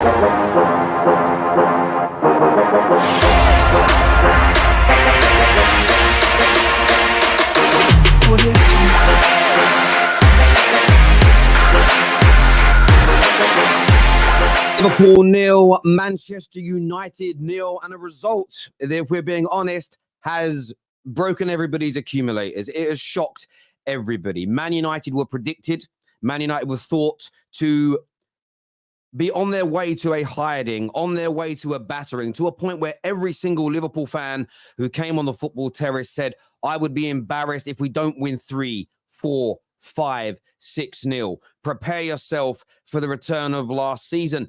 Liverpool 0, Manchester United 0, and a result, if we're being honest, has broken everybody's accumulators. It has shocked everybody. Man United were predicted. Man United were thought to be on their way to a hiding, on their way to a battering, to a point where every single Liverpool fan who came on the football terrace said, I would be embarrassed if we don't win 3, 4, 5, 6-0. Prepare yourself for the return of last season.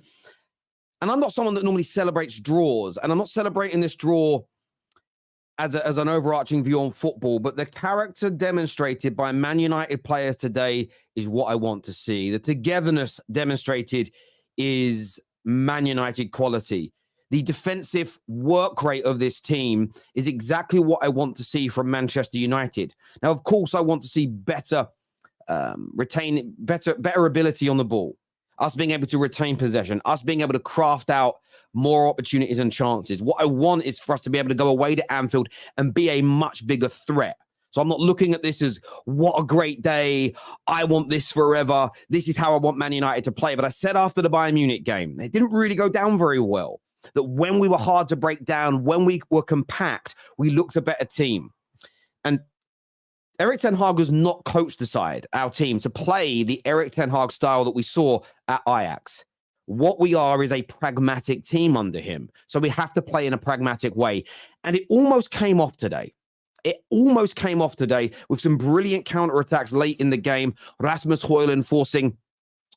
And I'm not someone that normally celebrates draws, and I'm not celebrating this draw as an overarching view on football, but the character demonstrated by Man United players today is what I want to see. The togetherness demonstrated is Man United quality. The defensive work rate of this team is exactly what I want to see from Manchester United. Now, of course, I want to see better ability on the ball, us being able to retain possession, us being able to craft out more opportunities and chances. What I want is for us to be able to go away to Anfield and be a much bigger threat. So I'm not looking at this as, what a great day, I want this forever, this is how I want Man United to play. But I said after the Bayern Munich game, it didn't really go down very well, that when we were hard to break down, when we were compact, we looked a better team. And Erik ten Hag has not coached the side, our team, to play the Erik ten Hag style that we saw at Ajax. What we are is a pragmatic team under him. So we have to play in a pragmatic way. And it almost came off today. It almost came off today with some brilliant counterattacks late in the game. Rasmus Højlund forcing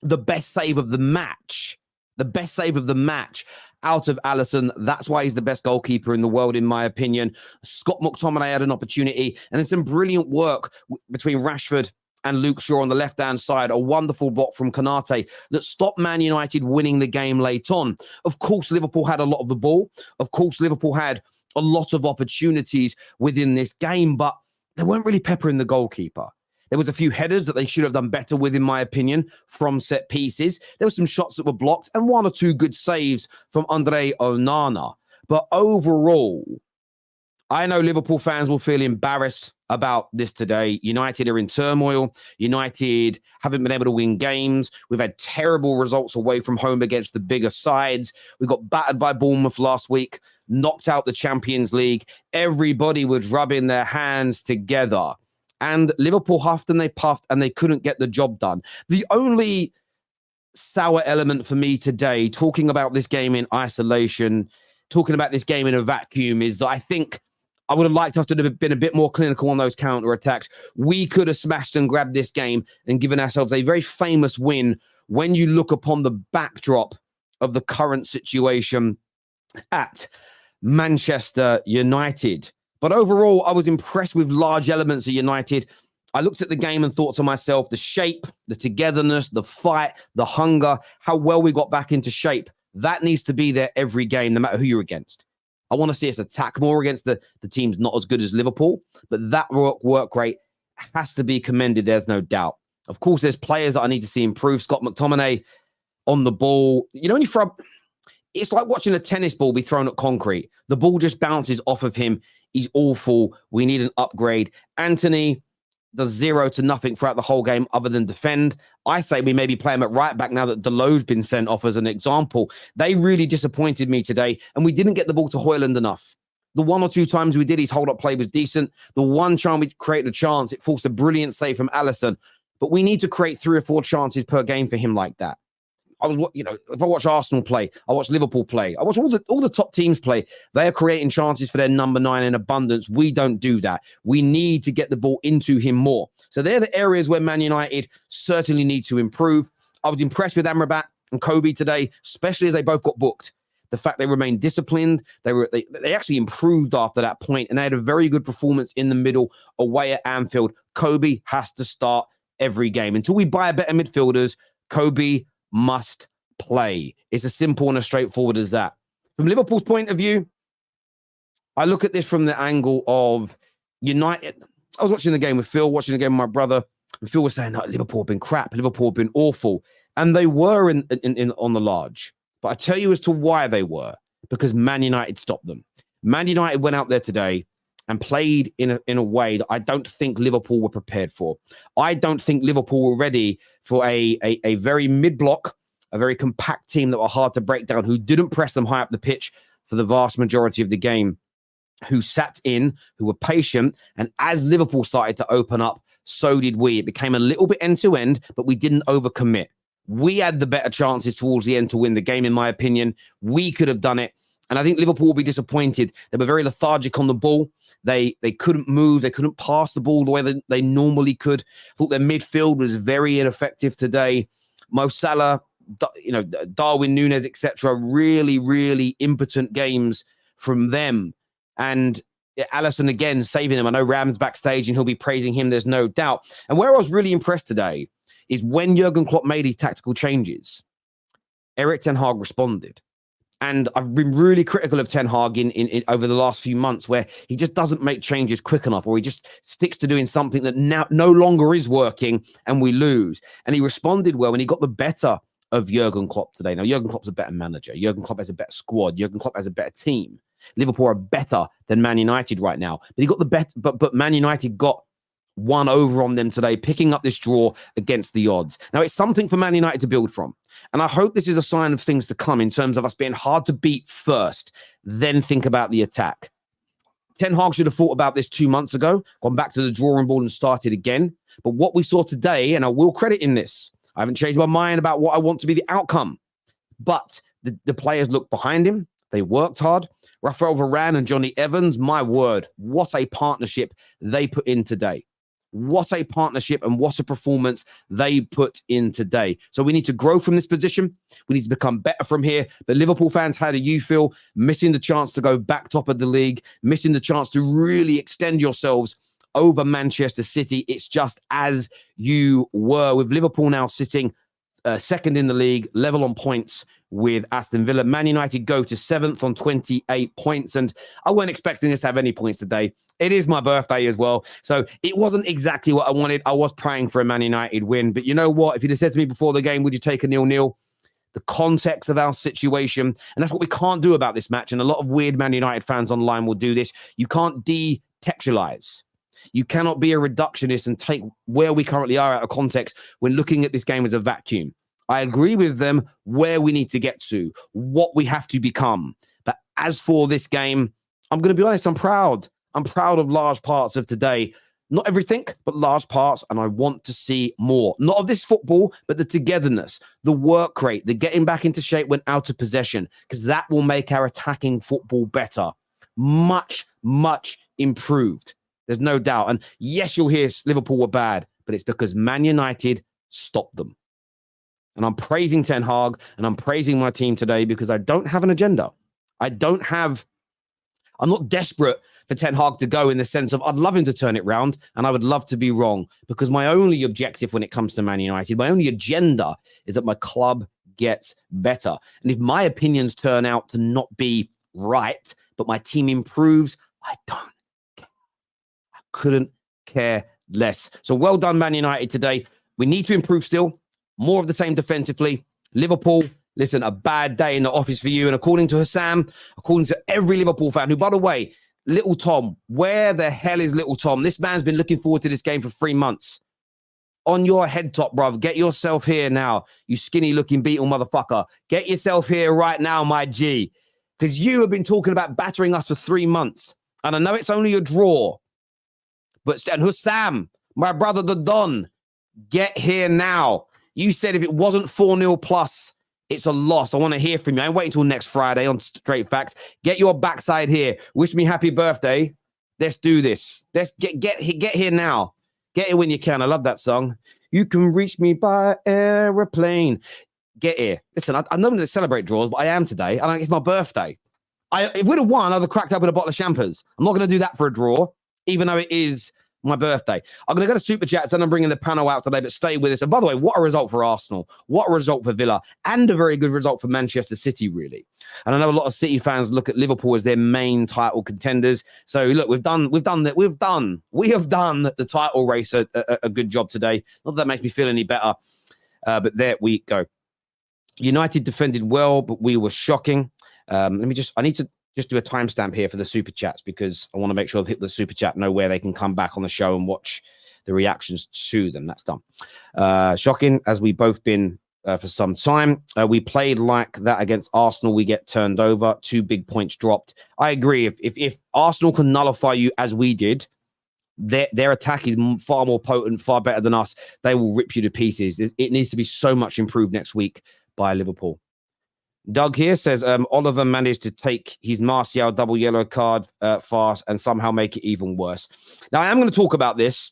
the best save of the match. The best save of the match out of Alisson. That's why he's the best goalkeeper in the world, in my opinion. Scott McTominay had an opportunity, and then some brilliant work between Rashford and Luke Shaw on the left-hand side. A wonderful block from Konate that stopped Man United winning the game late on. Of course, Liverpool had a lot of the ball. Of course, Liverpool had a lot of opportunities within this game, but they weren't really peppering the goalkeeper. There was a few headers that they should have done better with, in my opinion, from set pieces. There were some shots that were blocked and 1 or 2 good saves from Andre Onana. But overall, I know Liverpool fans will feel embarrassed about this today. United are in turmoil. United haven't been able to win games. We've had terrible results away from home against the bigger sides. We got battered by Bournemouth last week, knocked out the Champions League. Everybody was rubbing their hands together. And Liverpool huffed and they puffed and they couldn't get the job done. The only sour element for me today, talking about this game in isolation, talking about this game in a vacuum, is that I think I would have liked us to have been a bit more clinical on those counter-attacks. We could have smashed and grabbed this game and given ourselves a very famous win when you look upon the backdrop of the current situation at Manchester United. But overall, I was impressed with large elements of United. I looked at the game and thought to myself, the shape, the togetherness, the fight, the hunger, how well we got back into shape. That needs to be there every game, no matter who you're against. I want to see us attack more against the teams not as good as Liverpool, but that work rate has to be commended, there's no doubt. Of course, there's players that I need to see improve. Scott McTominay on the ball. You know, when you throw, it's like watching a tennis ball be thrown at concrete. The ball just bounces off of him. He's awful. We need an upgrade. Anthony does 0 to nothing throughout the whole game other than defend. I say we maybe play him at right back now that Dalot's been sent off as an example. They really disappointed me today, and we didn't get the ball to Højlund enough. The 1 or 2 times we did, his hold-up play was decent. The one time we created a chance, it forced a brilliant save from Alisson. But we need to create 3 or 4 chances per game for him like that. If I watch Arsenal play, I watch Liverpool play, I watch all the top teams play, they are creating chances for their number 9 in abundance. We don't do that. We need to get the ball into him more. So they're the areas where Man United certainly need to improve. I was impressed with Amrabat and Kobe today, especially as they both got booked. The fact they remained disciplined, they actually improved after that point, and they had a very good performance in the middle away at Anfield. Kobe has to start every game. Until we buy better midfielders, Kobe must play. It's as simple and as straightforward as that. From Liverpool's point of view, I look at this from the angle of United. I was watching the game with Phil, watching the game with my brother, and Phil was saying, Liverpool have been crap, Liverpool have been awful. And they were on the large. But I tell you as to why they were, because Man United stopped them. Man United went out there today and played in a way that I don't think Liverpool were prepared for. I don't think Liverpool were ready for a very mid-block, a very compact team that were hard to break down, who didn't press them high up the pitch for the vast majority of the game, who sat in, who were patient. And as Liverpool started to open up, so did we. It became a little bit end-to-end, but we didn't overcommit. We had the better chances towards the end to win the game, in my opinion. We could have done it. And I think Liverpool will be disappointed. They were very lethargic on the ball. They couldn't move. They couldn't pass the ball the way that they normally could. I thought their midfield was very ineffective today. Mo Salah, Darwin, Nunez, etc. Really, really impotent games from them. And Alisson again saving them. I know Romz backstage and he'll be praising him. There's no doubt. And where I was really impressed today is when Jurgen Klopp made his tactical changes, Erik ten Hag responded. And I've been really critical of Ten Hag in over the last few months, where he just doesn't make changes quick enough, or he just sticks to doing something that now no longer is working and we lose. And he responded well, and he got the better of Jurgen Klopp today. Now, Jurgen Klopp's a better manager. Jurgen Klopp has a better squad. Jurgen Klopp has a better team. Liverpool are better than Man United right now. But he got the better, but Man United got one over on them today, picking up this draw against the odds. Now, it's something for Man United to build from. And I hope this is a sign of things to come in terms of us being hard to beat first, then think about the attack. Ten Hag should have thought about this 2 months ago, gone back to the drawing board and started again. But what we saw today, and I will credit in this, I haven't changed my mind about what I want to be the outcome. But the players looked behind him. They worked hard. Rafael Varane and Johnny Evans, my word, what a partnership they put in today. What a partnership and what a performance they put in today. So we need to grow from this position. We need to become better from here. But Liverpool fans, how do you feel? Missing the chance to go back top of the league, missing the chance to really extend yourselves over Manchester City. It's just as you were, with Liverpool now sitting second in the league, level on points with Aston Villa. Man United go to 7th on 28 points, and I weren't expecting us to have any points today. It is my birthday as well, so it wasn't exactly what I wanted. I was praying for a Man United win, but you know what? If you'd have said to me before the game, would you take a 0-0? The context of our situation, and that's what we can't do about this match, and a lot of weird Man United fans online will do this. You can't detextualize. You cannot be a reductionist and take where we currently are out of context when looking at this game as a vacuum. I agree with them where we need to get to, what we have to become. But as for this game, I'm going to be honest, I'm proud. I'm proud of large parts of today. Not everything, but large parts, and I want to see more. Not of this football, but the togetherness, the work rate, the getting back into shape when out of possession, because that will make our attacking football better. Much, much improved. There's no doubt. And yes, you'll hear Liverpool were bad, but it's because Man United stopped them. And I'm praising Ten Hag and I'm praising my team today because I don't have an agenda. I'm not desperate for Ten Hag to go in the sense of I'd love him to turn it round and I would love to be wrong, because my only objective when it comes to Man United, my only agenda is that my club gets better. And if my opinions turn out to not be right, but my team improves, I don't care. I couldn't care less. So well done, Man United today. We need to improve still. More of the same defensively. Liverpool, listen, a bad day in the office for you. And according to Hassam, according to every Liverpool fan, who, by the way, Little Tom, where the hell is Little Tom? This man's been looking forward to this game for 3 months. On your head top, bruv. Get yourself here now, you skinny-looking Beetle motherfucker. Get yourself here right now, my G. Because you have been talking about battering us for 3 months. And I know it's only a draw. And Hassam, my brother, the Don, get here now. You said if it wasn't 4-0 plus, it's a loss. I want to hear from you. I ain't waiting until next Friday on Straight Facts. Get your backside here. Wish me happy birthday. Let's do this. Let's get here now. Get here when you can. I love that song. You can reach me by aeroplane. Get here. Listen, I'm not going to celebrate draws, but I am today. It's my birthday. If we'd have won, I'd have cracked open a bottle of champers. I'm not going to do that for a draw, even though it is my birthday. I'm going to go to Superchats and I'm bringing the panel out today, but stay with us. And by the way, what a result for Arsenal. What a result for Villa, and a very good result for Manchester City, really. And I know a lot of City fans look at Liverpool as their main title contenders. So look, we have done the title race a good job today. Not that makes me feel any better, but there we go. United defended well, but we were shocking. I need to just do a timestamp here for the super chats because I want to make sure people the super chat know where they can come back on the show and watch the reactions to them. That's done. Shocking, as we both been for some time. We played like that against Arsenal. We get turned over. 2 big points dropped. I agree. If Arsenal can nullify you as we did, their attack is far more potent, far better than us. They will rip you to pieces. It needs to be so much improved next week by Liverpool. Doug here says Oliver managed to take his Martial double yellow card fast and somehow make it even worse. Now, I am going to talk about this.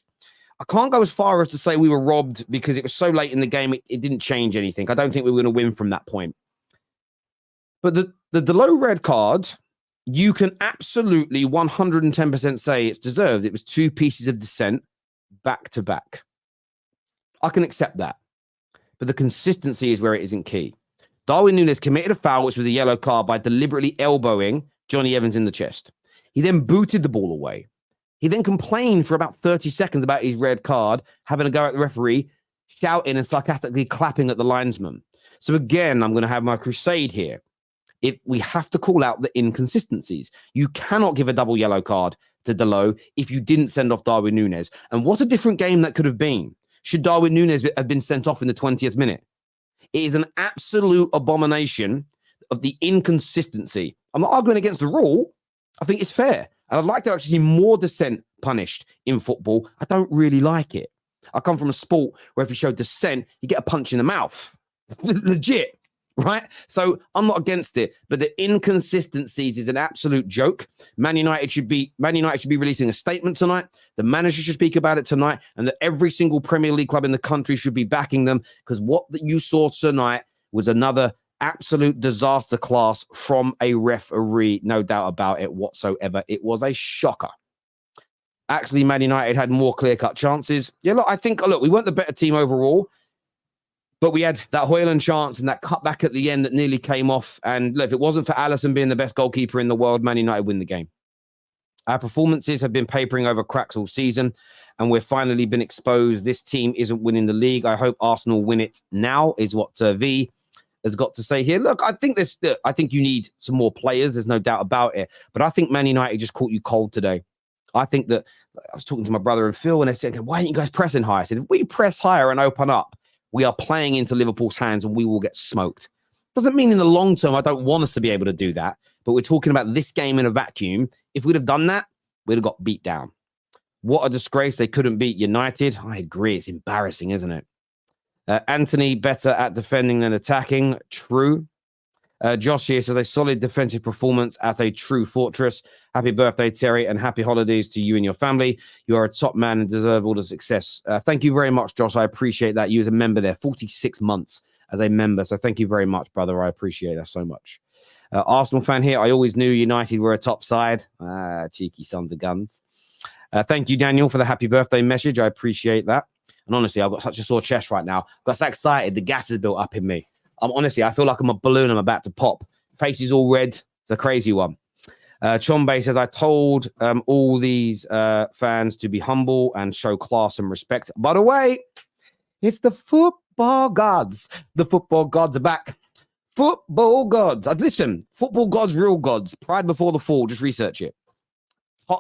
I can't go as far as to say we were robbed because it was so late in the game, it didn't change anything. I don't think we were going to win from that point. But the Dalot red card, you can absolutely 110% say it's deserved. It was 2 pieces of dissent back to back. I can accept that. But the consistency is where it isn't key. Darwin Nunez committed a foul, which was a yellow card, by deliberately elbowing Johnny Evans in the chest. He then booted the ball away. He then complained for about 30 seconds about his red card, having a go at the referee, shouting and sarcastically clapping at the linesman. So again, I'm going to have my crusade here. If we have to call out the inconsistencies, you cannot give a double yellow card to Dalot if you didn't send off Darwin Nunez. And what a different game that could have been. Should Darwin Nunez have been sent off in the 20th minute? It is an absolute abomination of the inconsistency. I'm not arguing against the rule. I think it's fair. And I'd like to actually see more dissent punished in football. I don't really like it. I come from a sport where if you show dissent, you get a punch in the mouth. Legit, right? So I'm not against it. But the inconsistencies is an absolute joke. Man United should be releasing a statement tonight. The manager should speak about it tonight. And that every single Premier League club in the country should be backing them. Because what you saw tonight was another absolute disaster class from a referee, no doubt about it whatsoever. It was a shocker. Actually, Man United had more clear-cut chances. Yeah, look, we weren't the better team overall, but we had that Højlund chance and that cutback at the end that nearly came off. And look, if it wasn't for Alisson being the best goalkeeper in the world, Man United win the game. Our performances have been papering over cracks all season, and we've finally been exposed. This team isn't winning the league. I hope Arsenal win it now, is what V has got to say here. Look, I think you need some more players. There's no doubt about it. But I think Man United just caught you cold today. I think that I was talking to my brother and Phil, and they said, why aren't you guys pressing higher? I said, if we press higher and open up, we are playing into Liverpool's hands and we will get smoked. Doesn't mean in the long term, I don't want us to be able to do that. But we're talking about this game in a vacuum. If we'd have done that, we'd have got beat down. What a disgrace. They couldn't beat United. I agree. It's embarrassing, isn't it? Anthony better at defending than attacking. True. Josh here says a solid defensive performance at a true fortress. Happy birthday, Terry, and happy holidays to you and your family. You are a top man and deserve all the success. Thank you very much, Josh. I appreciate that. You as a member there, 46 months as a member. So thank you very much, brother. I appreciate that so much. Arsenal fan here. I always knew United were a top side. Cheeky sons of guns. Thank you, Daniel, for the happy birthday message. I appreciate that. And honestly, I've got such a sore chest right now. I've got so excited. The gas is built up in me. I feel like I'm a balloon. I'm about to pop. Face is all red. It's a crazy one. Chombe says, I told all these fans to be humble and show class and respect. By the way, it's the football gods. The football gods are back. Football gods. Listen, football gods, real gods. Pride before the fall. Just research it.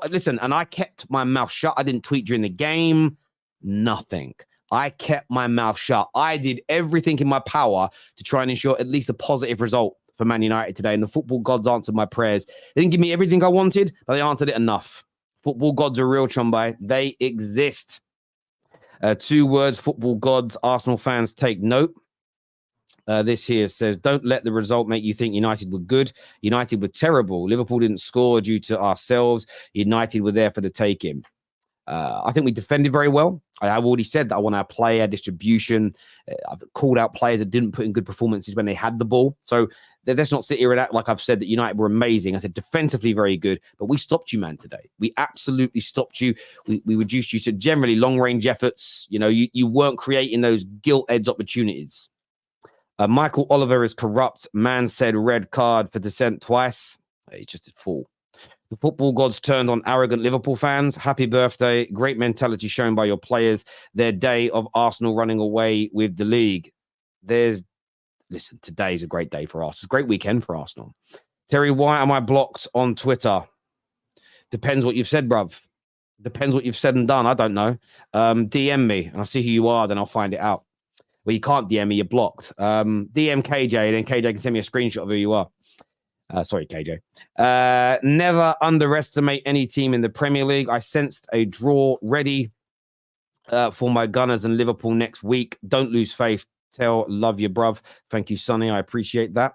Listen, and I kept my mouth shut. I didn't tweet during the game. Nothing. I kept my mouth shut. I did everything in my power to try and ensure at least a positive result for Man United today. And the football gods answered my prayers. They didn't give me everything I wanted, but they answered it enough. Football gods are real, Chumbai. They exist. 2 words, football gods. Arsenal fans take note. This here says, don't let the result make you think United were good. United were terrible. Liverpool didn't score due to ourselves. United were there for the taking. I think we defended very well. I have already said that I want our player distribution. I've called out players that didn't put in good performances when they had the ball. So let's not sit here and act like I've said that United were amazing. I said defensively very good, but we stopped you, man, today. We absolutely stopped you. We reduced you to generally long-range efforts. You weren't creating those gilt-edged opportunities. Michael Oliver is corrupt. Man said red card for dissent twice. He's just a fool. The football gods turned on arrogant Liverpool fans. Happy birthday. Great mentality shown by your players. Their day of Arsenal running away with the league. listen, today's a great day for Arsenal. It's a great weekend for Arsenal. Terry, why am I blocked on Twitter? Depends what you've said, bruv. Depends what you've said and done. I don't know. DM me and I'll see who you are. Then I'll find it out. Well, you can't DM me. You're blocked. DM KJ. Then KJ can send me a screenshot of who you are. Sorry, KJ. Never underestimate any team in the Premier League. I sensed a draw ready for my Gunners and Liverpool next week. Don't lose faith. Love you, bruv. Thank you, Sonny. I appreciate that.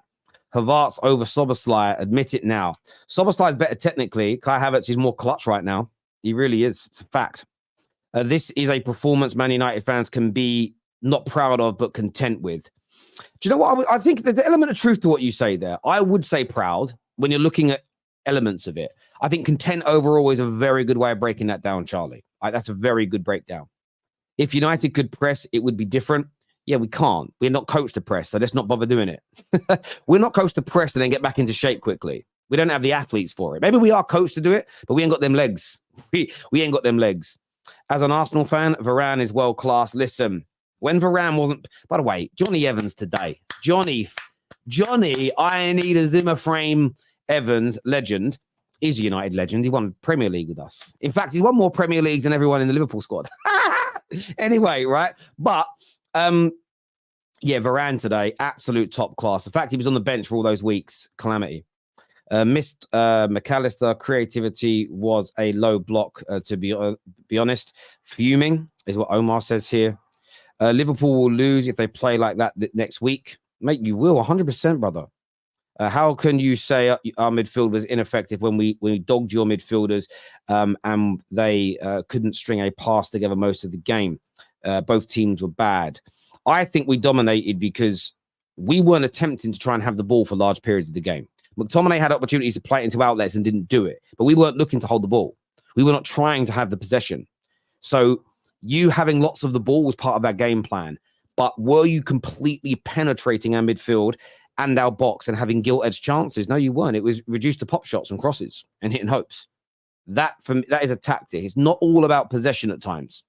Havertz over Szoboszlai. Admit it now. Szoboszlai is better technically. Kai Havertz is more clutch right now. He really is. It's a fact. This is a performance Man United fans can be not proud of, but content with. Do you know what? I think there's an element of truth to what you say there. I would say proud when you're looking at elements of it. I think content overall is a very good way of breaking that down, Charlie. That's a very good breakdown. If United could press, it would be different. Yeah, we can't. We're not coached to press, so let's not bother doing it. We're not coached to press and then get back into shape quickly. We don't have the athletes for it. Maybe we are coached to do it, but we ain't got them legs. We ain't got them legs. As an Arsenal fan, Varane is world class. Listen, when Varane wasn't, by the way, Johnny Evans today. Johnny, I need a Zimmer frame Evans legend. He's a United legend. He won Premier League with us. In fact, he's won more Premier Leagues than everyone in the Liverpool squad. Anyway, right? But yeah, Varane today, absolute top class. The fact he was on the bench for all those weeks, calamity. Missed McAllister. Creativity was a low block, to be honest. Fuming is what Omar says here. Liverpool will lose if they play like that next week. Mate, you will, 100%, brother. How can you say our midfield was ineffective when we dogged your midfielders and they couldn't string a pass together most of the game? Both teams were bad. I think we dominated because we weren't attempting to try and have the ball for large periods of the game. McTominay had opportunities to play it into outlets and didn't do it, but we weren't looking to hold the ball. We were not trying to have the possession. So you having lots of the ball was part of our game plan, but were you completely penetrating our midfield and our box and having gilt-edged chances? No, you weren't. It was reduced to pop shots and crosses and hitting hopes. That, for me, that is a tactic. It's not all about possession at times.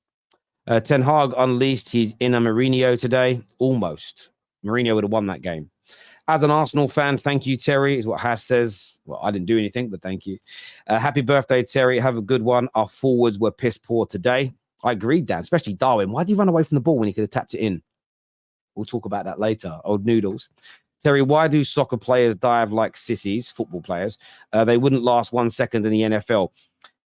Ten Hag unleashed. He's in a Mourinho today. Almost. Mourinho would have won that game. As an Arsenal fan, thank you, Terry, is what Haas says. Well, I didn't do anything, but thank you. Happy birthday, Terry. Have a good one. Our forwards were piss poor today. I agreed, Dan, especially Darwin. Why did he run away from the ball when he could have tapped it in? We'll talk about that later. Old noodles. Terry, why do soccer players dive like sissies, football players? They wouldn't last 1 second in the NFL.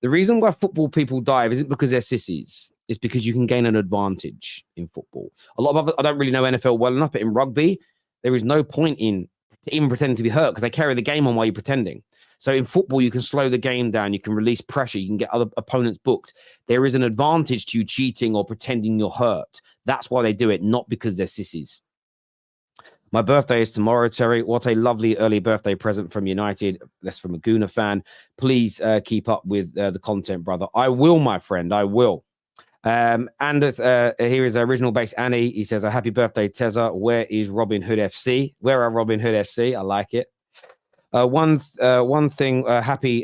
The reason why football people dive isn't because they're sissies. It's because you can gain an advantage in football. A lot of other, I don't really know NFL well enough, but in rugby, there is no point in even pretending to be hurt because they carry the game on while you're pretending. So in football, you can slow the game down. You can release pressure. You can get other opponents booked. There is an advantage to you cheating or pretending you're hurt. That's why they do it, not because they're sissies. My birthday is tomorrow, Terry. What a lovely early birthday present from United. That's from a Gooner fan. Please keep up with the content, brother. I will, my friend. I will. And here is original base Annie. He says, a happy birthday, Tezza. Where is Robin Hood FC? Where are Robin Hood FC? I like it. One thing, happy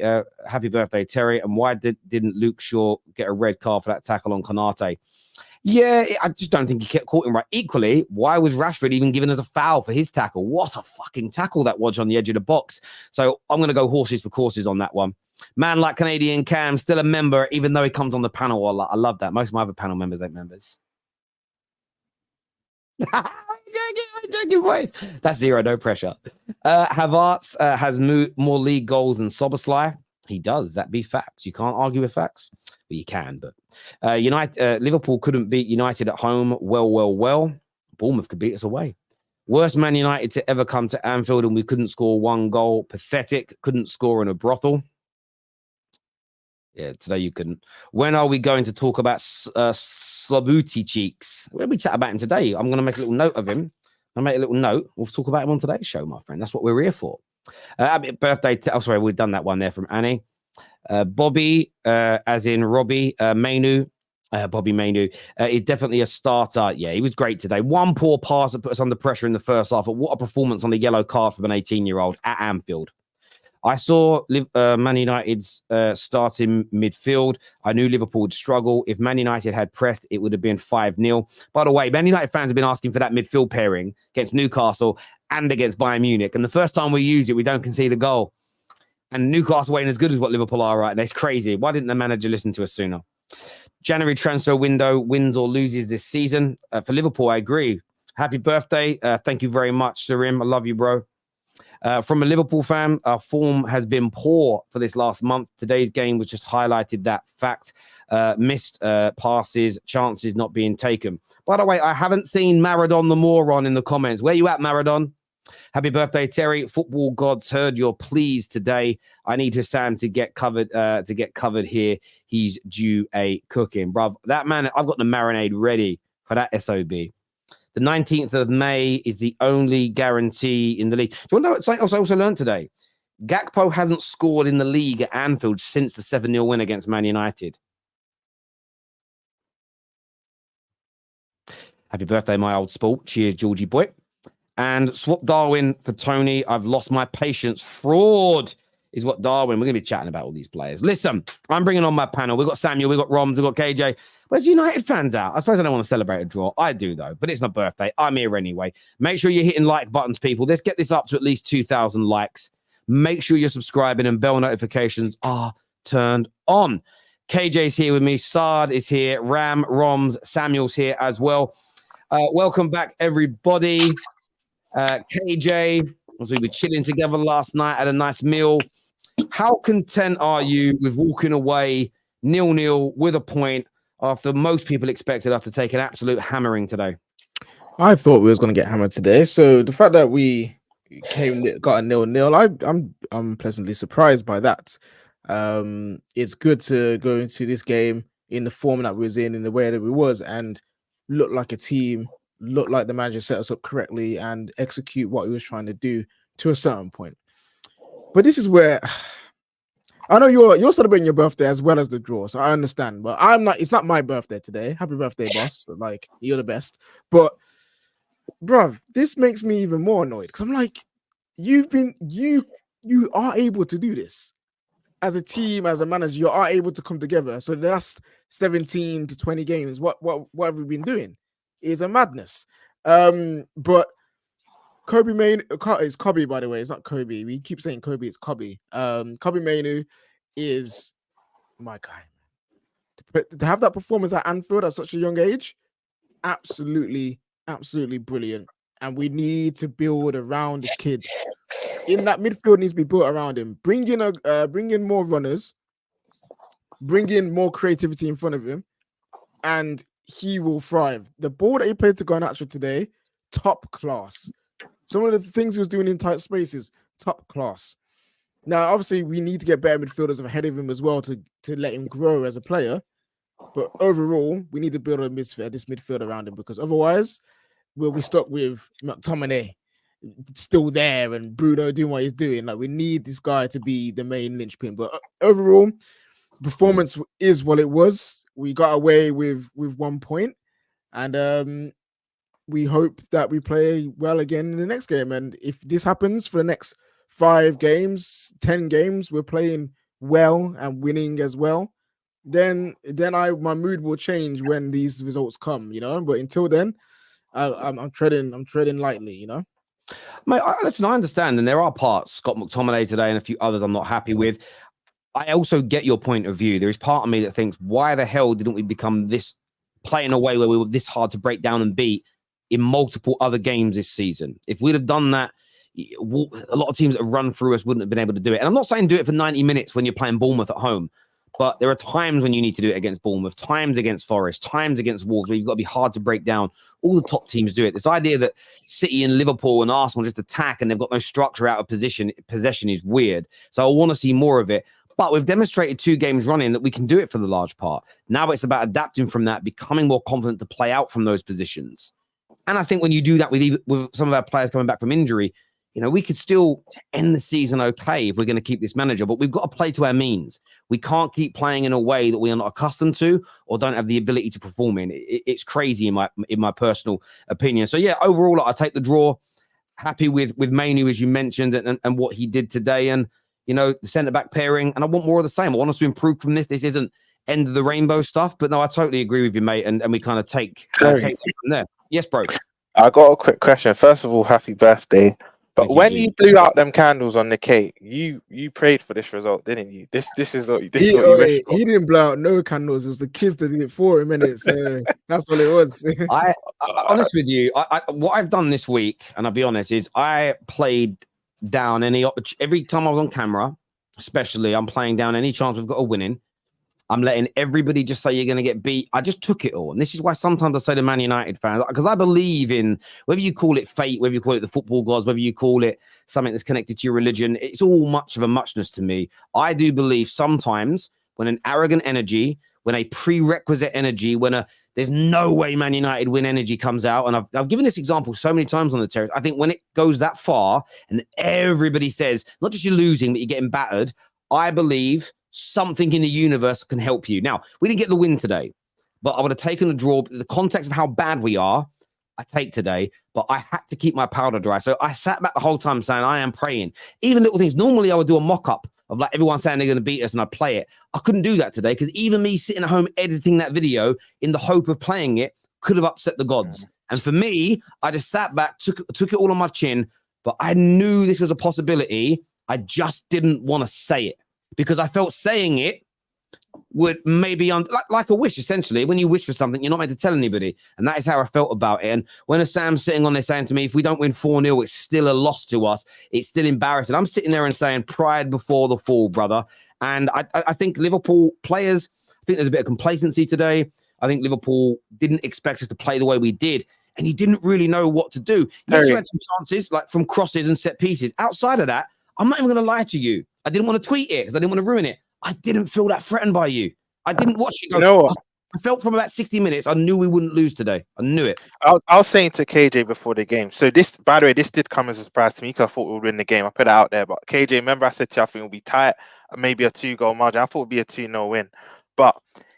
birthday, Terry. And why didn't Luke Shaw get a red card for that tackle on Konate? Yeah, I just don't think he kept caught him right. Equally, why was Rashford even given as a foul for his tackle? What a fucking tackle that was on the edge of the box. So I'm going to go horses for courses on that one. Man like Canadian Cam, still a member, even though he comes on the panel. I love that. Most of my other panel members ain't members. That's zero, no pressure. Havertz has more league goals than Szoboszlai. He does. That be facts. You can't argue with facts. Well, you can, but Liverpool couldn't beat United at home. Well. Bournemouth could beat us away. Worst Man United to ever come to Anfield, and we couldn't score one goal. Pathetic. Couldn't score in a brothel. Yeah, today you couldn't. When are we going to talk about Slobuti Cheeks? When we chat about him today, I'm going to make a little note of him. I'll make a little note. We'll talk about him on today's show, my friend. That's what we're here for. Happy birthday. Sorry, we've done that one there from Annie. Bobby, as in Robbie, Mainu. Bobby Mainu is definitely a starter. Yeah, he was great today. One poor pass that put us under pressure in the first half, but what a performance on the yellow card from an 18-year-old at Anfield. I saw Man United's starting midfield. I knew Liverpool would struggle. If Man United had pressed, it would have been 5-0. By the way, Man United fans have been asking for that midfield pairing against Newcastle and against Bayern Munich. And the first time we use it, we don't concede a goal. And Newcastle ain't as good as what Liverpool are right now. It's crazy. Why didn't the manager listen to us sooner? January transfer window, wins or loses this season. For Liverpool, I agree. Happy birthday. Thank you very much, Sarim. I love you, bro. From a Liverpool fan, our form has been poor for this last month. Today's game was just highlighted that fact. Missed passes, chances not being taken. By the way, I haven't seen Maradon the moron in the comments. Where you at, Maradon? Happy birthday, Terry. Football gods heard your pleas today. I need Sam to get covered here. He's due a cooking. Bruv, that man, I've got the marinade ready for that SOB. The 19th of May is the only guarantee in the league. Do you want to know what I also learned today? Gakpo hasn't scored in the league at Anfield since the 7-0 win against Man United. Happy birthday, my old sport. Cheers, Georgie boy. And swap Darwin for Tony. I've lost my patience. Fraud is what Darwin. We're going to be chatting about all these players. Listen, I'm bringing on my panel. We've got Samuel, we've got Romz, we've got KJ. Where's United fans out? I suppose I don't want to celebrate a draw. I do, though, but it's my birthday. I'm here anyway. Make sure you're hitting like buttons, people. Let's get this up to at least 2,000 likes. Make sure you're subscribing and bell notifications are turned on. KJ's here with me. Saad is here. Ram, Romz, Samuel's here as well. Welcome back, everybody. KJ, we were chilling together last night, had a nice meal. How content are you with walking away 0-0 with a point after most people expected us to take an absolute hammering today? I thought we was going to get hammered today. So the fact that we got a 0-0, I'm pleasantly surprised by that. It's good to go into this game in the form that we was in the way that we was, and look like a team, look like the manager set us up correctly and execute what he was trying to do to a certain point. But this is where I know you're celebrating your birthday as well as the draw, so I understand. But I'm not. It's not my birthday today. Happy birthday, boss! Like, you're the best. But, bro, this makes me even more annoyed because I'm like, you are able to do this as a team, as a manager. You are able to come together. So the last 17 to 20 games, what have we been doing? Is a madness. But Kobe Mainu, it's Kobe, by the way. It's not Kobe. We keep saying Kobe. It's Kobe. Kobe Mainu is my guy. To have that performance at Anfield at such a young age, absolutely brilliant. And we need to build around this kid. In that midfield needs to be built around him. Bring in more runners. Bring in more creativity in front of him, and he will thrive. The ball that he played to Garnacho today, top class. Some of the things he was doing in tight spaces, top class. Now, obviously, we need to get better midfielders ahead of him as well to let him grow as a player. But overall, we need to build this midfield around him, because otherwise, we'll be stuck with McTominay still there and Bruno doing what he's doing. Like, we need this guy to be the main linchpin. But overall, performance is what it was. We got away with 1 point, and we hope that we play well again in the next game. And if this happens for the next 5 games, 10 games, we're playing well and winning as well, then my mood will change when these results come, you know. But until then, I'm treading lightly, you know. Mate, listen, I understand, and there are parts, Scott McTominay today and a few others I'm not happy with. I also get your point of view. There is part of me that thinks, why the hell didn't we become this, playing away where we were this hard to break down and beat in multiple other games this season? If we'd have done that, a lot of teams that have run through us wouldn't have been able to do it. And I'm not saying do it for 90 minutes when you're playing Bournemouth at home, but there are times when you need to do it against Bournemouth, times against Forest, times against Wolves, where you've got to be hard to break down. All the top teams do it. This idea that City and Liverpool and Arsenal just attack and they've got no structure out of possession is weird. So I want to see more of it. But we've demonstrated 2 games running that we can do it for the large part. Now it's about adapting from that, becoming more confident to play out from those positions. And I think when you do that with some of our players coming back from injury, you know, we could still end the season okay if we're going to keep this manager, but we've got to play to our means. We can't keep playing in a way that we are not accustomed to or don't have the ability to perform in. It's crazy in my personal opinion. So yeah, overall, I take the draw. Happy with Mainu, as you mentioned, and what he did today. And the centre-back pairing, and I want more of the same. I want us to improve from this. This isn't end of the rainbow stuff, but no, I totally agree with you, mate, and we kind of take it from there. Yes, bro. I got a quick question. First of all, happy birthday. But Thank when you, you blew out them candles on the cake, you prayed for this result, didn't you? This is what you wished for. He didn't blow out no candles. It was the kids that did it for him, innit? So that's what it was. I honest with you, what I've done this week, and I'll be honest, is I played down every time I was on camera, especially I'm playing down any chance we've got a winning. I'm letting everybody just say you're going to get beat. I just took it all. And this is why sometimes I say to Man United fans, because I believe in, whether you call it fate, whether you call it the football gods, whether you call it something that's connected to your religion, it's all much of a muchness to me. I do believe sometimes when an arrogant energy, when a prerequisite energy, there's no way Man United win energy comes out. And I've given this example so many times on the terrace. I think when it goes that far and everybody says, not just you're losing, but you're getting battered, I believe something in the universe can help you. Now, we didn't get the win today, but I would have taken a draw. The context of how bad we are, I take today, but I had to keep my powder dry. So I sat back the whole time saying, I am praying. Even little things. Normally, I would do a mock-up of like everyone saying they're going to beat us and I'd play it. I couldn't do that today because even me sitting at home editing that video in the hope of playing it could have upset the gods. And for me, I just sat back, took it all on my chin, but I knew this was a possibility. I just didn't want to say it, because I felt saying it would maybe like a wish, essentially. When you wish for something, you're not meant to tell anybody. And that is how I felt about it. And when Sam's sitting on there saying to me, if we don't win 4-0, it's still a loss to us. It's still embarrassing. I'm sitting there and saying pride before the fall, brother. And I think Liverpool players, I think there's a bit of complacency today. I think Liverpool didn't expect us to play the way we did. And you didn't really know what to do. Yes, you had some chances, like from crosses and set pieces. Outside of that, I'm not even going to lie to you. I didn't want to tweet it because I didn't want to ruin it. I didn't feel that threatened by you. I didn't watch it go. You know what? I felt from about 60 minutes, I knew we wouldn't lose today. I knew it. I was saying to KJ before the game. So this, by the way, this did come as a surprise to me because I thought we would win the game. I put it out there. But KJ, remember I said to you, I think it'll be tight, maybe a 2-goal margin. I thought it would be a 2-0 win. But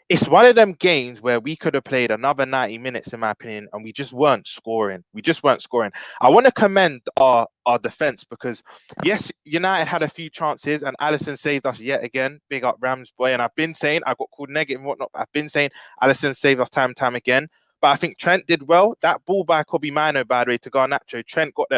it's one of them games where we could have played another 90 minutes, in my opinion, and we just weren't scoring. I want to commend our defense because, yes, United had a few chances and Alisson saved us yet again. Big up Romz boy. And I've been saying, I got called negative and whatnot, but I've been saying Alisson saved us time and time again. But I think Trent did well. That ball by Kobe Mino, by the way, to Garnacho, Trent got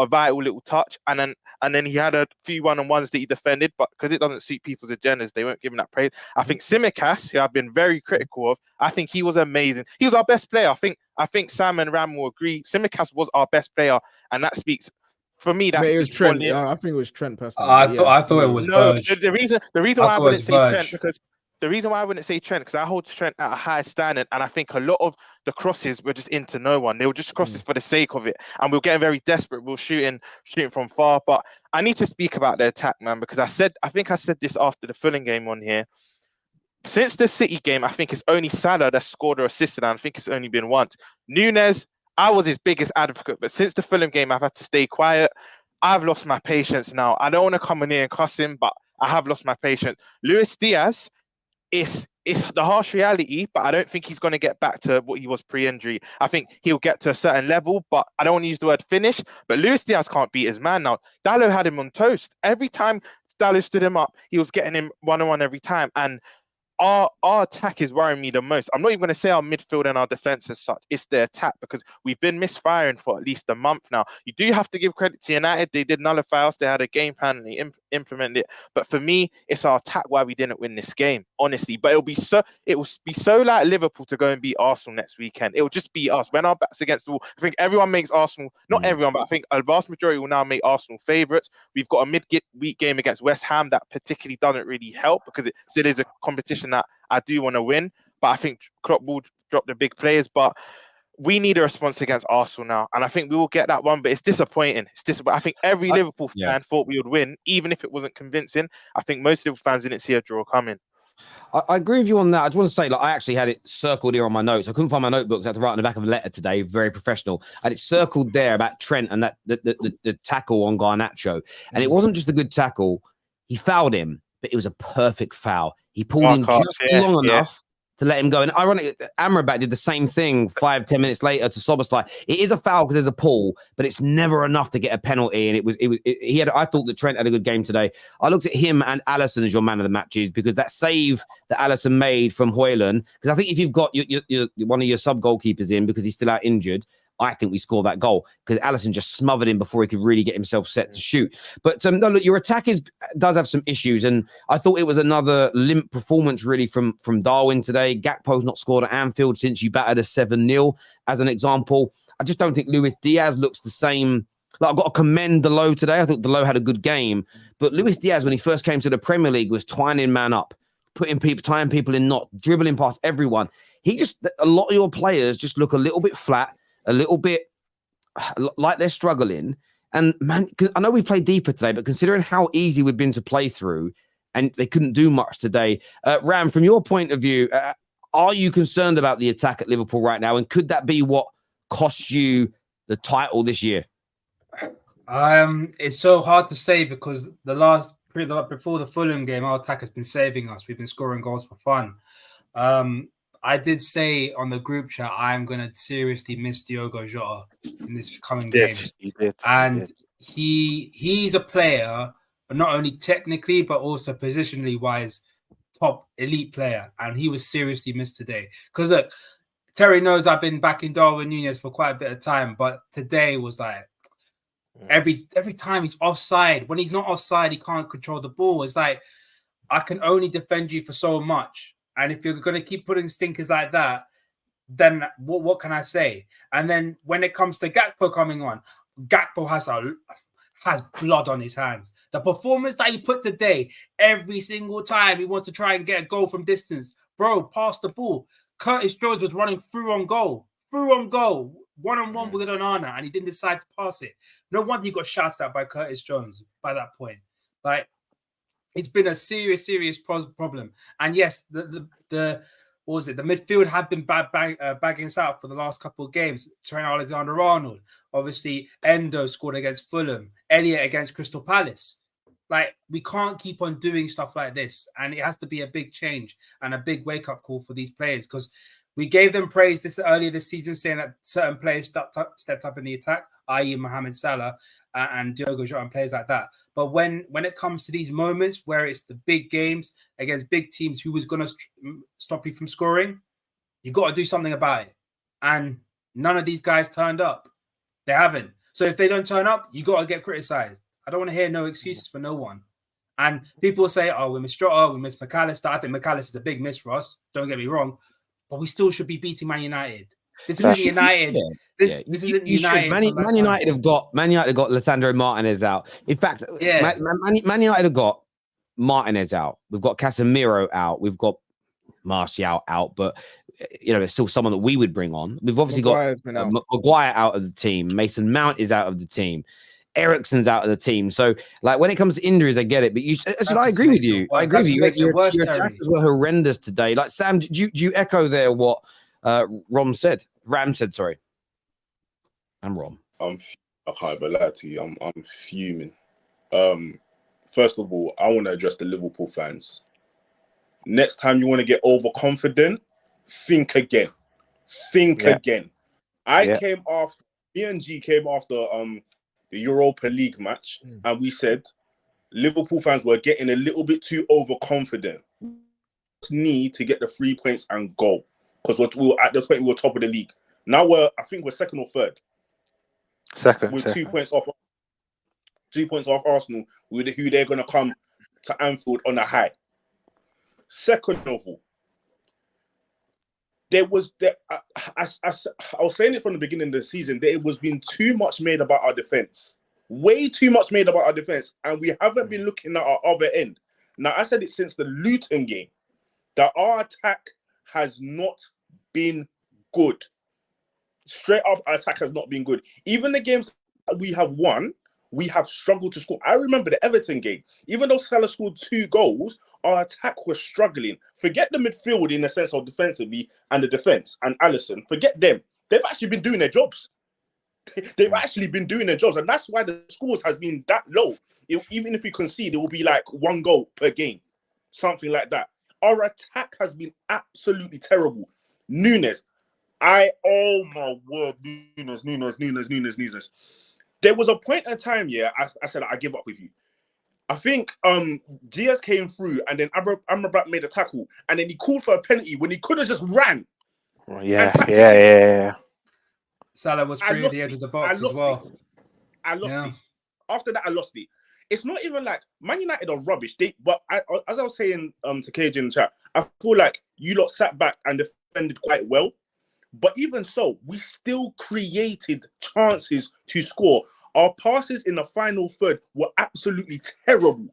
a vital little touch, and then he had a few one-on-ones that he defended, but because it doesn't suit people's agendas, they weren't giving that praise. I think Tsimikas, who I've been very critical of, I think he was amazing. He was our best player. I think Sam and Ram will agree. Tsimikas was our best player, and that speaks for me. That it was Trent. I think it was Trent personally. I thought it was Verge. The reason why I wouldn't say Trent because. The reason why I wouldn't say Trent, because I hold Trent at a high standard, and I think a lot of the crosses were just into no one. They were just crosses for the sake of it, and we were getting very desperate. We were shooting from far. But I need to speak about the attack, man, because I think I said this after the Fulham game on here. Since the City game, I think it's only Salah that scored or assisted, and I think it's only been once. Nunez, I was his biggest advocate, but since the Fulham game, I've had to stay quiet. I've lost my patience now. I don't want to come in here and cuss him, but I have lost my patience. Luis Diaz, it's the harsh reality, but I don't think he's going to get back to what he was pre-injury. I think he'll get to a certain level, but I don't want to use the word finish. But Luis Diaz can't beat his man now. Dalot had him on toast. Every time Dalot stood him up, he was getting him one-on-one every time. And our attack is worrying me the most. I'm not even going to say our midfield and our defense as such. It's the attack, because we've been misfiring for at least a month now. You do have to give credit to United. They did nullify us. They had a game plan and they implemented it. But for me, it's our attack why we didn't win this game, honestly. But it will be so like Liverpool to go and beat Arsenal next weekend. It will just be us. When our back's against the wall, I think everyone makes Arsenal, not everyone, but I think a vast majority will now make Arsenal favourites. We've got a mid-week game against West Ham that particularly doesn't really help because it still is a competition that I do want to win, but I think Klopp will drop the big players. But we need a response against Arsenal now, and I think we will get that one. But it's disappointing. I think every Liverpool fan thought we would win, even if it wasn't convincing. I think most Liverpool fans didn't see a draw coming. I agree with you on that. I just want to say, I actually had it circled here on my notes. I couldn't find my notebooks. I had to write on the back of a letter today. Very professional. I had it circled there about Trent and that the tackle on Garnacho, and it wasn't just a good tackle. He fouled him, but it was a perfect foul. He pulled him just long enough to let him go. And ironically, Amrabat did the same thing 5-10 minutes later to Szoboszlai. It is a foul because there's a pull, but it's never enough to get a penalty. And I thought that Trent had a good game today. I looked at him and Alisson as your man of the matches because that save that Alisson made from Højlund, because I think if you've got your one of your sub goalkeepers in because he's still out injured, I think we score that goal because Alisson just smothered him before he could really get himself set to shoot. But no, look, your attack does have some issues, and I thought it was another limp performance really from Darwin today. Gakpo's not scored at Anfield since you battered a 7-0, as an example. I just don't think Luis Diaz looks the same. Like, I've got to commend Dalot today. I thought Dalot had a good game, but Luis Diaz, when he first came to the Premier League, was twining man up, tying people in knots, dribbling past everyone. A lot of your players just look a little bit flat, a little bit like they're struggling. And man, I know we played deeper today, but considering how easy we've been to play through and they couldn't do much today. Ram, from your point of view, are you concerned about the attack at Liverpool right now? And could that be what cost you the title this year? It's so hard to say because before the Fulham game, our attack has been saving us. We've been scoring goals for fun. I did say on the group chat, I'm going to seriously miss Diogo Jota in this coming games. He's a player, but not only technically, but also positionally wise, top elite player. And he was seriously missed today. Because look, Terry knows I've been backing Darwin Nunez for quite a bit of time, but today was like, every time he's offside. When he's not offside, he can't control the ball. It's like, I can only defend you for so much. And if you're going to keep putting stinkers like that, then what can I say? And then when it comes to Gakpo coming on, Gakpo has blood on his hands. The performance that he put today, every single time he wants to try and get a goal from distance. Bro, pass the ball. Curtis Jones was running through on goal. One-on-one with Onana, and he didn't decide to pass it. No wonder he got shouted at by Curtis Jones by that point. Like, it's been a serious problem. And yes, the midfield have been bagging us out for the last couple of games. Trent Alexander-Arnold, obviously Endo scored against Fulham, Elliott against Crystal Palace. Like, we can't keep on doing stuff like this, and it has to be a big change and a big wake-up call for these players, because we gave them praise earlier this season, saying that certain players stepped up in the attack, i.e. Mohamed Salah and Diogo Jota and players like that. But when it comes to these moments where it's the big games against big teams, who was going to stop you from scoring, you got to do something about it. And none of these guys turned up. They haven't. So if they don't turn up, you got to get criticised. I don't want to hear no excuses for no one. And people say, oh, we miss Jota, we miss McAllister. I think McAllister's a big miss for us. Don't get me wrong. But we still should be beating Man United. This isn't United. This isn't United. Man United have got Lisandro Martinez out. In fact, Man United have got Martinez out. We've got Casemiro out. We've got Martial out. But there's still someone that we would bring on. We've obviously got Maguire out of the team. Mason Mount is out of the team. Eriksen's out of the team. So, like, when it comes to injuries, I get it. But I agree with you. I agree with you. Your attackers were horrendous today. Like, Sam, do you echo there what Ram said? Sorry. I'm Rom. I can't even lie to you. I'm fuming. First of all, I want to address the Liverpool fans. Next time you want to get overconfident, think again. Again. Me and G came after the Europa League match, and we said Liverpool fans were getting a little bit too overconfident. We just need to get the 3 points and go, because we were at the point we were top of the league. Now I think we're second or third. Second. 2 points off. 2 points off Arsenal, who they're going to come to Anfield on a high. Second of all, I was saying it from the beginning of the season, that it was being too much made about our defense. Way too much made about our defense. And we haven't been looking at our other end. Now, I said it since the Luton game, that our attack has not been good. Straight up, our attack has not been good. Even the games that we have won, we have struggled to score. I remember the Everton game. Even though Salah scored 2 goals, our attack was struggling. Forget the midfield in the sense of defensively and the defense and Alisson. Forget them. They've actually been doing their jobs. They've actually been doing their jobs. And that's why the scores has been that low. Even if we concede, it will be like 1 goal per game. Something like that. Our attack has been absolutely terrible. Nunez, oh my word, Nunez. There was a point in time, I said I give up with you. I think Diaz came through and then Amrabat made a tackle and then he called for a penalty when he could have just ran. Yeah. Salah was free at the edge of the box as well. I lost it. After that, I lost it. It's not even like Man United are rubbish. But as I was saying to KJ in the chat, I feel like you lot sat back and defended quite well. But even so, we still created chances to score. Our passes in the final third were absolutely terrible.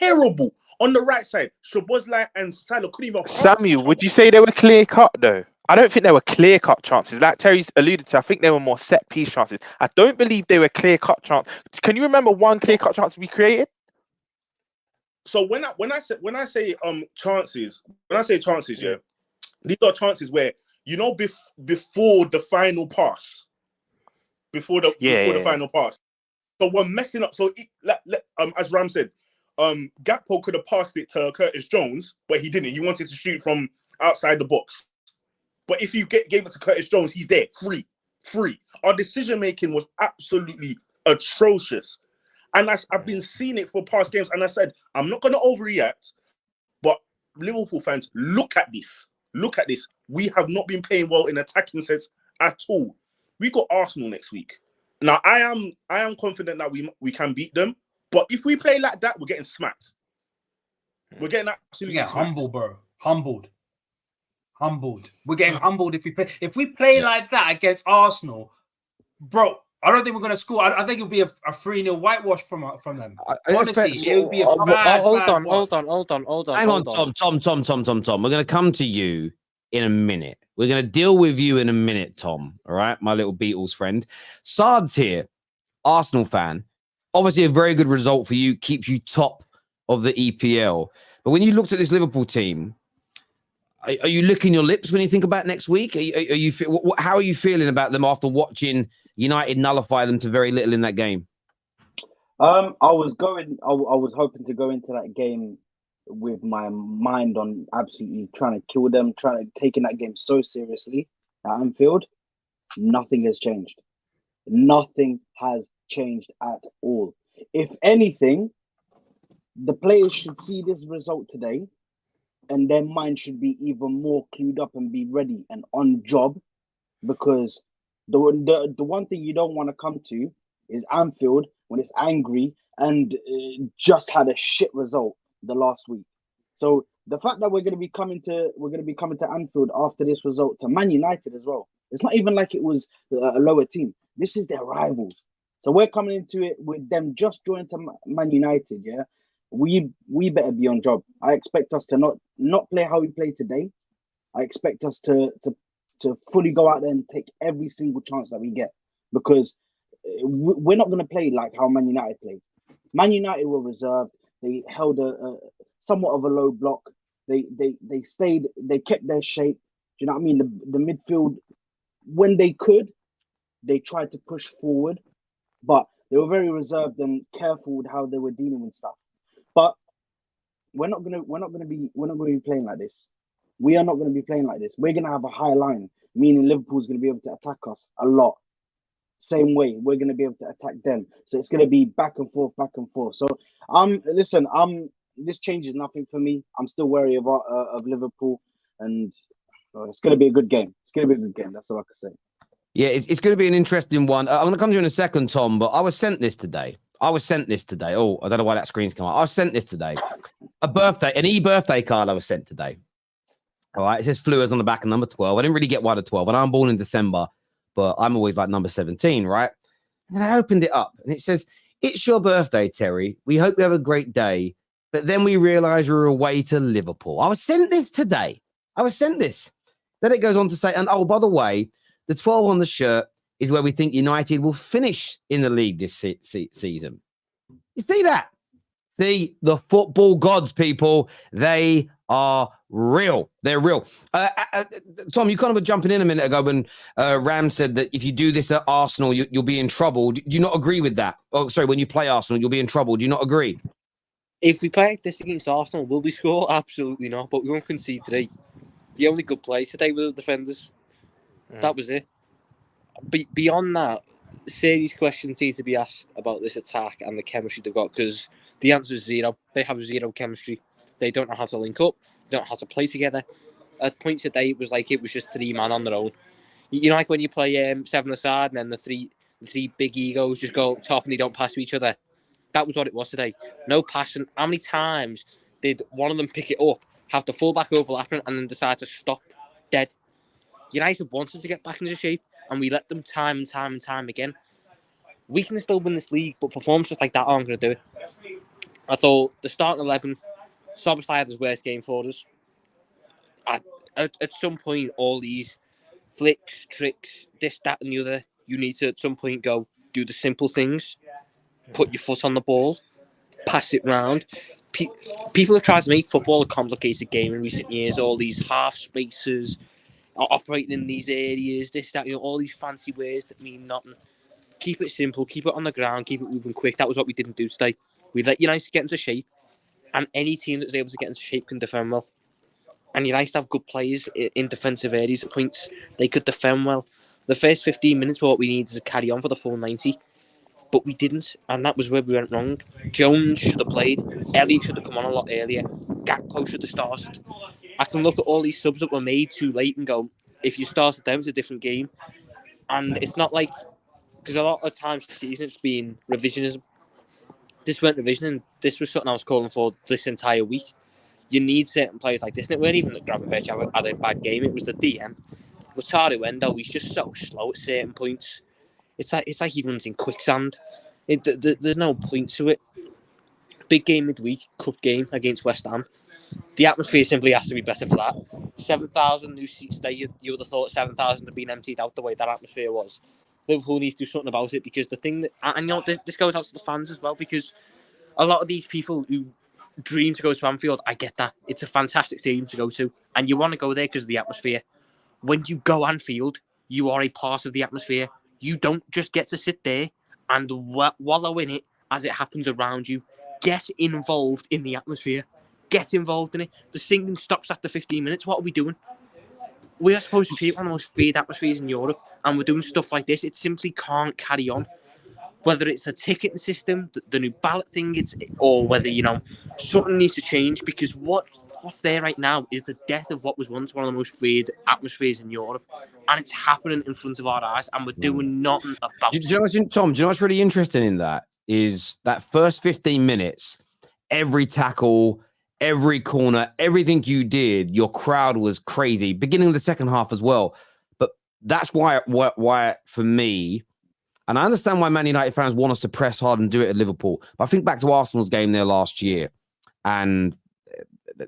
Terrible. On the right side, Szoboszlai and Salah couldn't even... Samuel, would you say they were clear-cut, though? I don't think they were clear-cut chances. Like Terry's alluded to, I think they were more set-piece chances. I don't believe they were clear-cut chances. Can you remember one clear-cut chance we created? So when I say chances, yeah, these are chances where, you know, before the final pass. Before the final pass. So we're messing up. So as Ram said, Gakpo could have passed it to Curtis Jones, but he didn't. He wanted to shoot from outside the box. But if you gave it to Curtis Jones, he's there, free. Our decision making was absolutely atrocious, and I've been seeing it for past games. And I said, I'm not going to overreact, but Liverpool fans, look at this. We have not been playing well in attacking sense at all. We got Arsenal next week. Now I am confident that we can beat them, but if we play like that, we're getting smacked. We're getting absolutely smacked. Humble, bro. Humbled. We're getting humbled if we play. If we play like that against Arsenal, bro, I don't think we're going to score. I think it'll be a 3-0 whitewash from them. Honestly, it would be a bad. Hold on. Hang on, Tom. We're going to come to you in a minute. We're going to deal with you in a minute, Tom. All right, my little Beatles friend. Sard's here, Arsenal fan. Obviously, a very good result for you. Keeps you top of the EPL. But when you looked at this Liverpool team, are you licking your lips when you think about next week? How are you feeling about them after watching United nullify them to very little in that game? I was hoping to go into that game with my mind on absolutely trying to kill them, taking that game so seriously at Anfield. Nothing has changed. Nothing has changed at all. If anything, the players should see this result today and their mind should be even more clued up and be ready and on job, because the one thing you don't want to come to is Anfield when it's angry and just had a shit result the last week. So the fact that we're going to be coming to Anfield after this result to Man United as well. It's not even like it was a lower team. This is their rivals. So we're coming into it with them just joined to Man United. Yeah, we better be on job. I expect us to not play how we play today. I expect us to fully go out there and take every single chance that we get, because we're not going to play like how Man United played. Man United were reserved. They held a somewhat of a low block. They kept their shape. Do you know what I mean? The midfield, when they could, they tried to push forward, but they were very reserved and careful with how they were dealing with stuff. But we're not gonna be playing like this. We are not going to be playing like this. We're going to have a high line, meaning Liverpool's going to be able to attack us a lot. Same way, we're going to be able to attack them. So it's going to be back and forth. So this changes nothing for me. I'm still wary of Liverpool, and it's going to be a good game. That's all I can say. Yeah, it's going to be an interesting one. I'm going to come to you in a second, Tom, but I was sent this today. Oh, I don't know why that screen's come up. I was sent this today. An e-birthday card I was sent today. All right, it says Fleurs on the back of number 12. I didn't really get why the 12. And I'm born in December, but I'm always like number 17, right? And then I opened it up and it says, "It's your birthday, Terry. We hope you have a great day." But then we realize you're away to Liverpool. I was sent this today. Then it goes on to say, and oh, by the way, the 12 on the shirt is where we think United will finish in the league this season. You see that? See, the football gods, people, they are real. They're real. Tom, you kind of were jumping in a minute ago when Ram said that if you do this at Arsenal, you'll be in trouble. Do you not agree with that? Oh, sorry, when you play Arsenal, you'll be in trouble. Do you not agree? If we play like this against Arsenal, will we score? Absolutely not. But we won't concede 3. The only good play today were the defenders. That was it. Beyond that, serious questions need to be asked about this attack and the chemistry they've got, because the answer is 0. They have 0 chemistry. They don't know how to link up. They don't know how to play together. At points today, it was just 3 man on their own. You know, like when you play 7-a-side and then the three big egos just go up top and they don't pass to each other. That was what it was today. No passing. How many times did one of them pick it up, have the fullback overlapping, and then decide to stop dead? United wanted to get back into shape, and we let them time and time and time again. We can still win this league, but performances like that aren't going to do it. I thought the starting 11, Szoboszlai had his worst game for us. At some point, all these flicks, tricks, this, that, and the other, you need to at some point go do the simple things. Put your foot on the ball, pass it round. People have tried to make football a complicated game in recent years. All these half spaces, operating in these areas, this, that, all these fancy words that mean nothing. Keep it simple, keep it on the ground, keep it moving quick. That was what we didn't do today. We let United get into shape, and any team that's able to get into shape can defend well. And United have good players in defensive areas at points. They could defend well. The first 15 minutes were what we needed to carry on for the full 90. But we didn't, and that was where we went wrong. Jones should have played. Elliott should have come on a lot earlier. Gakpo should have started. I can look at all these subs that were made too late and go, if you started them, it's a different game. And it's not like, because a lot of times this season it's been revisionism. This weren't revision, this was something I was calling for this entire week. You need certain players like this, and it weren't even that Gravenberch had a bad game, it was the DM. Wataru Endo, he's just so slow at certain points. It's like he runs in quicksand. There's no point to it. Big game midweek, cup game against West Ham. The atmosphere simply has to be better for that. 7,000 new seats there. You would have thought 7,000 had been emptied out the way that atmosphere was. Liverpool needs to do something about it, because the thing that, and this goes out to the fans as well, because a lot of these people who dream to go to Anfield, I get that. It's a fantastic stadium to go to, and you want to go there because of the atmosphere. When you go Anfield, you are a part of the atmosphere. You don't just get to sit there and wallow in it as it happens around you. Get involved in the atmosphere. Get involved in it. The singing stops after 15 minutes. What are we doing? We are supposed to be one of the most feared atmospheres in Europe, and we're doing stuff like this. It simply can't carry on. Whether it's the ticketing system, the new ballot thing, or whether, something needs to change, because what's there right now is the death of what was once one of the most feared atmospheres in Europe, and it's happening in front of our eyes, and we're doing nothing about it. Tom, do you know what's really interesting in that is that first 15 minutes, every tackle, every corner, everything you did, your crowd was crazy. Beginning of the second half as well. But that's why for me, and I understand why Man United fans want us to press hard and do it at Liverpool. But I think back to Arsenal's game there last year, and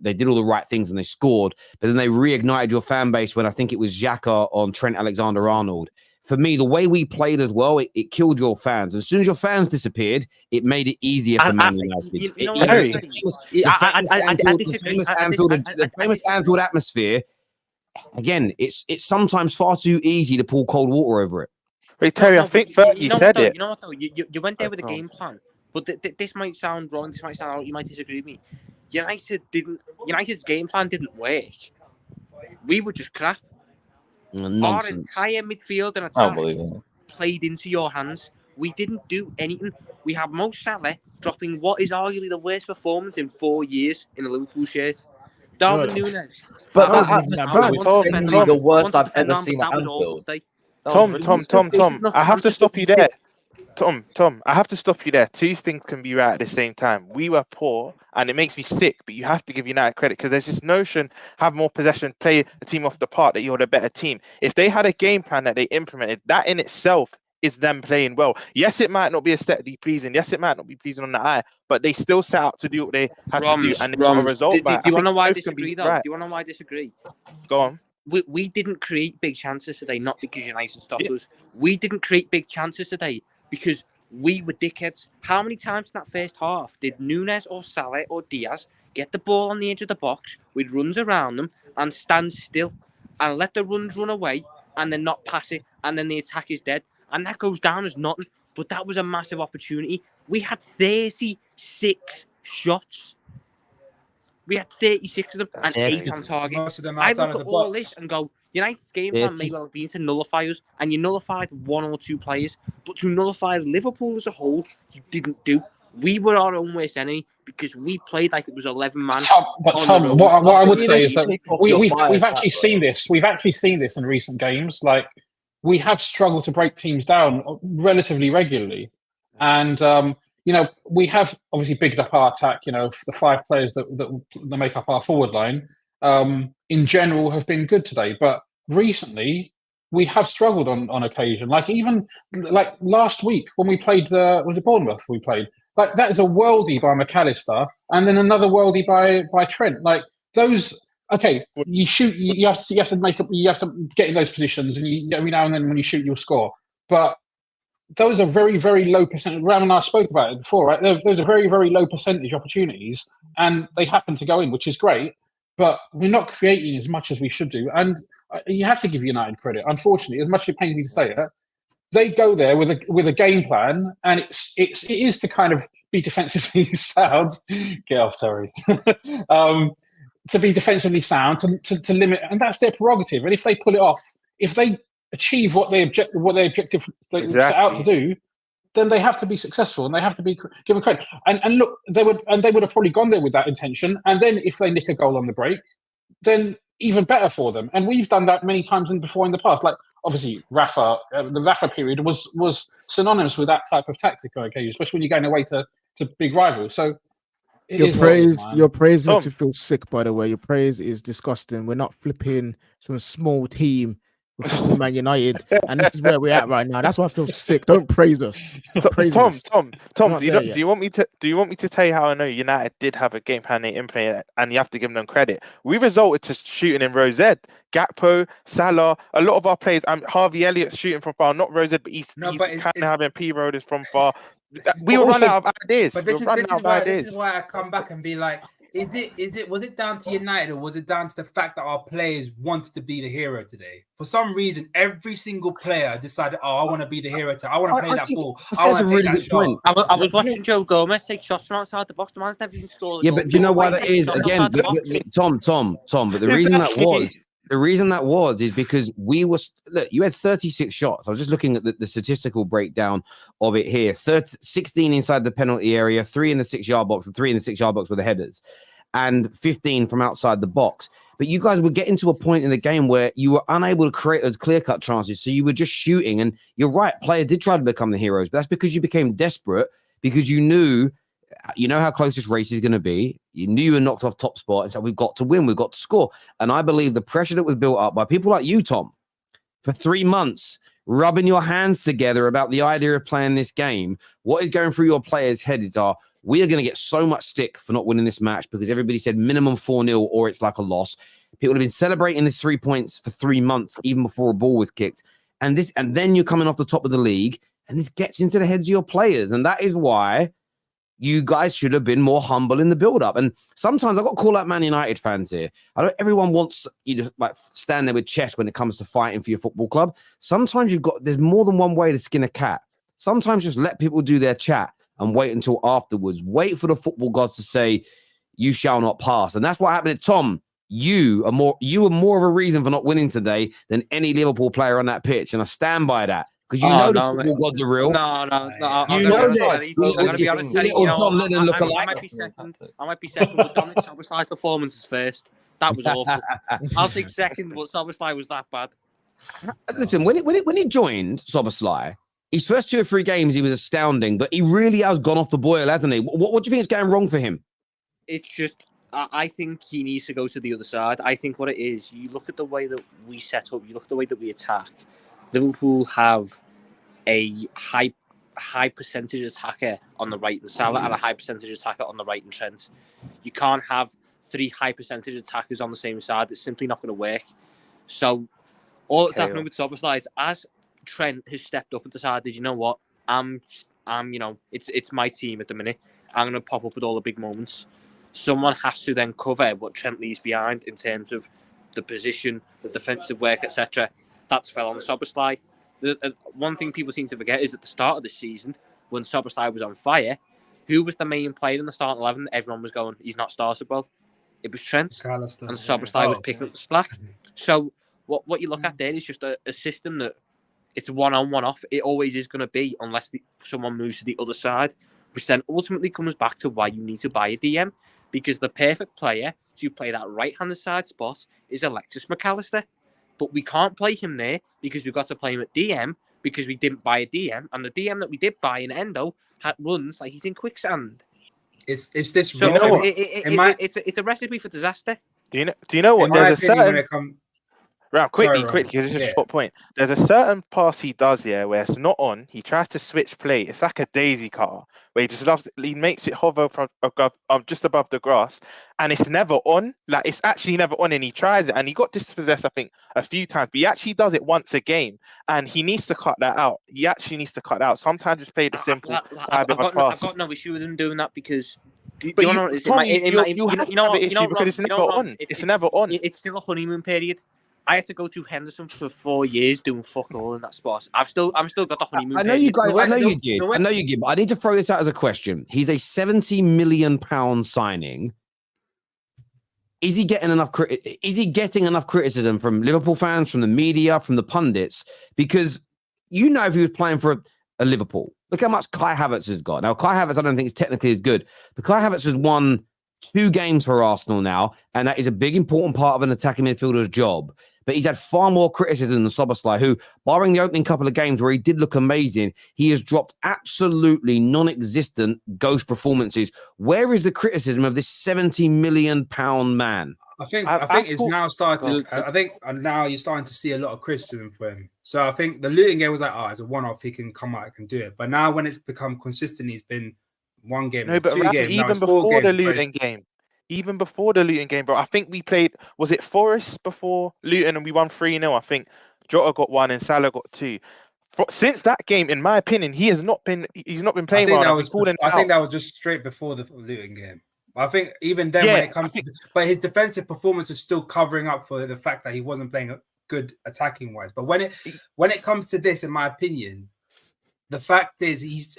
they did all the right things and they scored, but then they reignited your fan base when I think it was Xhaka on Trent Alexander-Arnold. For me, the way we played as well, it killed your fans. As soon as your fans disappeared, it made it easier for Man United. The famous Anfield atmosphere, again, it's sometimes far too easy to pull cold water over it. Wait, Terry, I think you said it. You know what, though? You went there with a game plan, but this might sound wrong. This might sound out. You might disagree with me. United's game plan didn't work. We were just crap. Nonsense. Our entire midfield and attack played into your hands. We didn't do anything. We had Mo Salah dropping what is arguably the worst performance in 4 years in a Liverpool shirt. Darwin Nunez. But that was the worst I've ever seen at Anfield. Tom, I have to stop you there. Tom, I have to stop you there. Two things can be right at the same time. We were poor, and it makes me sick, but you have to give United credit, because there's this notion, have more possession, play the team off the park, that you're the better team. If they had a game plan that they implemented, that in itself is them playing well. Yes, it might not be aesthetically pleasing. Yes, it might not be pleasing on the eye, but they still set out to do what they had to do, and they got a result. Do you want to know why I disagree, though? Right. Do you want to know why I disagree? Go on. We didn't create big chances today, not because United stopped us. We didn't create big chances today because we were dickheads. How many times in that first half did Nunez or Salah or Diaz get the ball on the edge of the box with runs around them and stand still and let the runs run away and then not pass it, and then the attack is dead, and that goes down as nothing? But that was a massive opportunity. We had 36 shots. We had 36 of them and 8 on target. Most of them I outside look of at the all box. this and go, United's game plan may well have been to nullify us, and you nullified 1 or 2 players, but to nullify Liverpool as a whole, you didn't do. We were our own worst enemy because we played like it was 11 man. Tom, what I would say is that we've actually seen this. We've actually seen this in recent games. Like, we have struggled to break teams down relatively regularly, and we have obviously bigged up our attack. The 5 players that make up our forward line, in general, have been good today. But recently, we have struggled on occasion. Like last week when we played was it Bournemouth? We played. Like, that is a worldie by McAllister, and then another worldie by Trent. Like, those. Okay, you shoot. You have to make up. You have to get in those positions, and every now and then when you shoot, you'll score. But those are very, very low percentage. Ram and I spoke about it before, right? Those are very, very low percentage opportunities, and they happen to go in, which is great. But we're not creating as much as we should do, and you have to give United credit. Unfortunately, as much as it pains me to say it, they go there with a game plan, and it is to kind of be defensively sound. Get off, Terry. To be defensively sound, to limit, and that's their prerogative. And if they pull it off, if they achieve what their objective set out to do, then they have to be successful and they have to be given credit. And look, they would have probably gone there with that intention. And then if they nick a goal on the break, then even better for them. And we've done that many times before in the past. Like, obviously, the Rafa period was synonymous with that type of tactic on occasion, especially when you're going away to big rivals. So your praise makes me feel sick, by the way. Your praise is disgusting. We're not flipping some small team with Man United, and this is where we're at right now. That's why I feel sick. Don't praise us. Tom, do you want me to tell you how I know United did have a game plan they implemented, and you have to give them credit? We resulted to shooting in Rosette, Gakpo, Salah, a lot of our players. Harvey Elliott's shooting from far, not Rosette, but he's kind of having P Roders from far. We will run out of ideas. But this is why I come back and be like, was it down to United, or was it down to the fact that our players wanted to be the hero today? For some reason, every single player decided, I want to be the hero today. I want to play that ball. I want to take that shot. I was watching Joe Gomez take shots from outside the box. The man's never even scored. Yeah, but do you know why that is? Again, Tom. But the reason that was is because you had 36 shots. I was just looking at the statistical breakdown of it here. 16 inside the penalty area, 3 in the 6-yard box, and 3 in the 6-yard box with the headers, and 15 from outside the box. But you guys were getting to a point in the game where you were unable to create those clear-cut chances, so you were just shooting. And you're right, players did try to become the heroes, but that's because you became desperate, because you know how close this race is going to be. You knew you were knocked off top spot, and so we've got to win, we've got to score. And I believe the pressure that was built up by people like you, Tom, for 3 months, rubbing your hands together about the idea of playing this game, what is going through your players' heads are, we are going to get so much stick for not winning this match because everybody said minimum 4-0 or it's like a loss. People have been celebrating this 3 points for 3 months, even before a ball was kicked. And then you're coming off the top of the league, and it gets into the heads of your players. And that is why you guys should have been more humble in the build-up. And sometimes I've got to call out Man United fans here. Everyone wants you to stand there with chest when it comes to fighting for your football club. Sometimes there's more than one way to skin a cat. Sometimes just let people do their chat and wait until afterwards. Wait for the football gods to say, you shall not pass. And that's what happened to Tom. You were more of a reason for not winning today than any Liverpool player on that pitch. And I stand by that. Because the football gods are real. No. You know that. I'm going to be honest. I might be second, but Dominic Szoboszlai's performance is first. That was awful. I'll take second, but Szoboszlai was that bad. Listen, when he joined Szoboszlai, his first 2 or 3 games, he was astounding, but he really has gone off the boil, hasn't he? What do you think is going wrong for him? It's just, I think he needs to go to the other side. I think what it is, you look at the way that we set up, you look at the way that we attack. Liverpool have a high percentage attacker on the right in Salah and a high percentage attacker on the right in Trent. You can't have 3 high percentage attackers on the same side. It's simply not going to work. So all that's happening with Szoboszlai is as Trent has stepped up and decided, you know what, it's my team at the minute. I'm going to pop up with all the big moments. Someone has to then cover what Trent leaves behind in terms of the position, the defensive work, etc. That's fell on Szoboszlai. One thing people seem to forget is at the start of the season, when Szoboszlai was on fire, Who was the main player in the starting 11 that everyone was going, he's not startable? It was Trent. And Szoboszlai was picking up the slack. So what you look at there is just a system that it's one on, one off. It always is going to be, unless someone moves to the other side, which then ultimately comes back to why you need to buy a DM, because the perfect player to play that right-handed side spot is Alexis McAllister. But we can't play him there because we've got to play him at DM because we didn't buy a DM. And the DM that we did buy in Endo runs like he's in quicksand. It's this. So it's a recipe for disaster. Do you know what? There's a certain... quickly, just a short point. There's a certain pass he does, where it's not on. He tries to switch play. It's like a daisy cutter, where he makes it hover just above the grass, and it's never on. Like, it's actually never on, and he tries it, and he got dispossessed, I think, a few times, but he actually does it once a game, and he needs to cut that out. He actually needs to cut that out. Sometimes just play the simple I've got no issue with him doing that because. But you have to have an issue because it's never on. It's never on. It's still a honeymoon period. I had to go to Henderson for 4 years doing fuck all in that spot. I'm still got the honeymoon. I know you guys. I know you did. I know you did. But I need to throw this out as a question. He's a £70 million signing. Is he getting enough? Is he getting enough criticism from Liverpool fans, from the media, from the pundits? Because if he was playing for a Liverpool, look how much Kai Havertz has got. Now, Kai Havertz, I don't think is technically as good, but Kai Havertz has won 2 games for Arsenal now, and that is a big, important part of an attacking midfielder's job. But he's had far more criticism than Szoboszlai, who, barring the opening couple of games where he did look amazing, he has dropped absolutely non-existent ghost performances. Where is the criticism of this £70 million man? I think it's now starting. I think now you're starting to see a lot of criticism for him. So I think the Luton game was like, it's a one-off. He can come out and can do it. But now when it's become consistent, he's been one game, no, but 2 games. Even before the Luton game. Even before the Luton game, bro, I think we played, was it Forest before Luton, and we won 3-0, I think. Jota got 1 and Salah got 2. Since that game, in my opinion, he's not been playing well. I think that was just straight before the Luton game. I think even then, when it comes but his defensive performance was still covering up for the fact that he wasn't playing good attacking wise. But when it comes to this, in my opinion, the fact is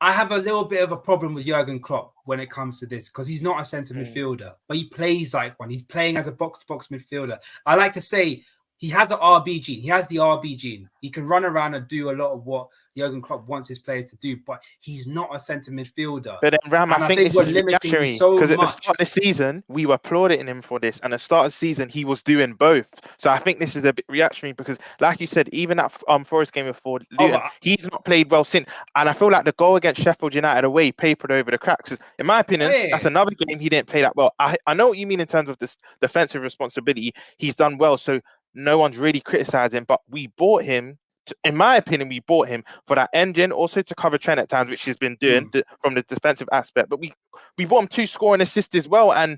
I have a little bit of a problem with Jurgen Klopp when it comes to this because he's not a centre midfielder, but he plays like one. He's playing as a box-to-box midfielder. I like to say he has an RB gene. He has the RB gene. He can run around and do a lot of what Jurgen Klopp wants his players to do, but he's not a centre midfielder. But then, Ram, I think we're limiting him so much. Because at the start of the season, we were applauding him for this, and at the start of the season, he was doing both. So I think this is a bit reactionary because, like you said, even that Forest game before Luton, he's not played well since. And I feel like the goal against Sheffield United away papered over the cracks. In my opinion, that's another game he didn't play that well. I know what you mean in terms of this defensive responsibility. He's done well, so no one's really criticizing him, but we bought him. In my opinion, we bought him for that engine, also to cover Trent at times, which he's been doing from the defensive aspect. But we bought him 2 scoring assists as well, and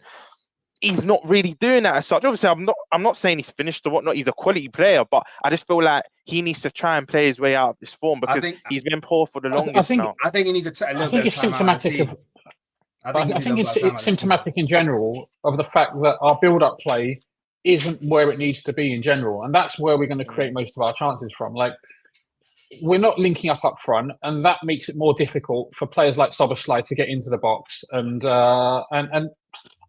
he's not really doing that as such. Obviously, I'm not saying he's finished or whatnot. He's a quality player, but I just feel like he needs to try and play his way out of this form because he's been poor for the longest now. I think he needs a little bit of time symptomatic of. I think it's symptomatic in general of the fact that our build-up play isn't where it needs to be in general, and that's where we're going to create most of our chances from. Like, we're not linking up front, and that makes it more difficult for players like Szoboszlai to get into the box. And I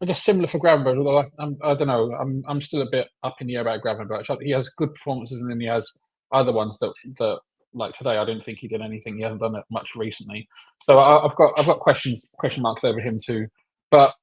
guess similar for Gravenberch, although I don't know, I'm still a bit up in the air about Gravenberch. He has good performances, and then he has other ones that like today, I didn't think he did anything. He hasn't done it much recently, so I've got question marks over him too. But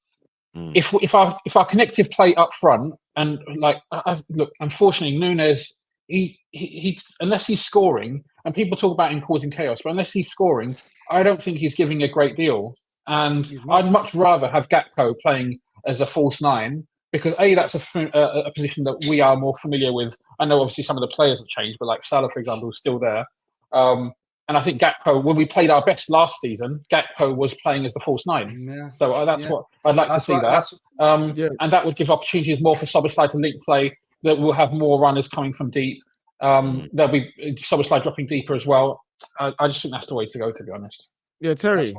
if our connective play up front, and look, unfortunately, Nunez, he unless he's scoring, and people talk about him causing chaos, but unless he's scoring, I don't think he's giving a great deal. And I'd much rather have Gakpo playing as a false 9 because that's a position that we are more familiar with. I know obviously some of the players have changed, but like Salah, for example, is still there. And I think Gakpo, when we played our best last season, Gakpo was playing as the false 9. Yeah. So that's what I'd like to see that. And that would give opportunities more for Szoboszlai to link play, that will have more runners coming from deep. There'll be Szoboszlai dropping deeper as well. I just think that's the way to go, to be honest. Yeah, Terry,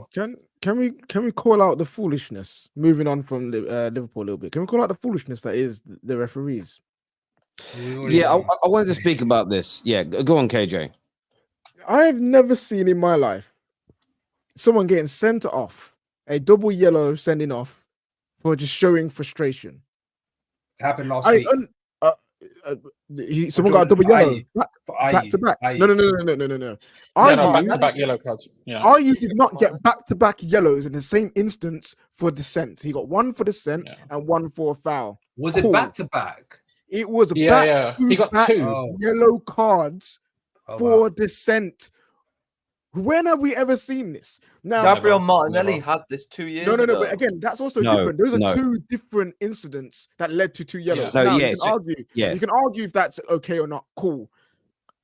can we call out the foolishness? Moving on from Liverpool a little bit, can we call out the foolishness that is the referees? Yeah, I wanted to speak about this. Yeah, go on, KJ. I've never seen in my life someone getting sent off, a double yellow sending off for just showing frustration. It happened last week. Someone got a double yellow back to back. No. Back-to-back yellow cards. Yeah. Ayew did not get back-to-back yellows in the same instance for dissent. He got one for dissent and one for a foul. Was it back-to-back? It was He got two yellow cards for dissent. When have we ever seen this? Now, Gabriel Martinelli had this 2 years ago. No, but again, that's also different. Those are two different incidents that led to two yellows. Now, you can argue if that's okay or not. Cool.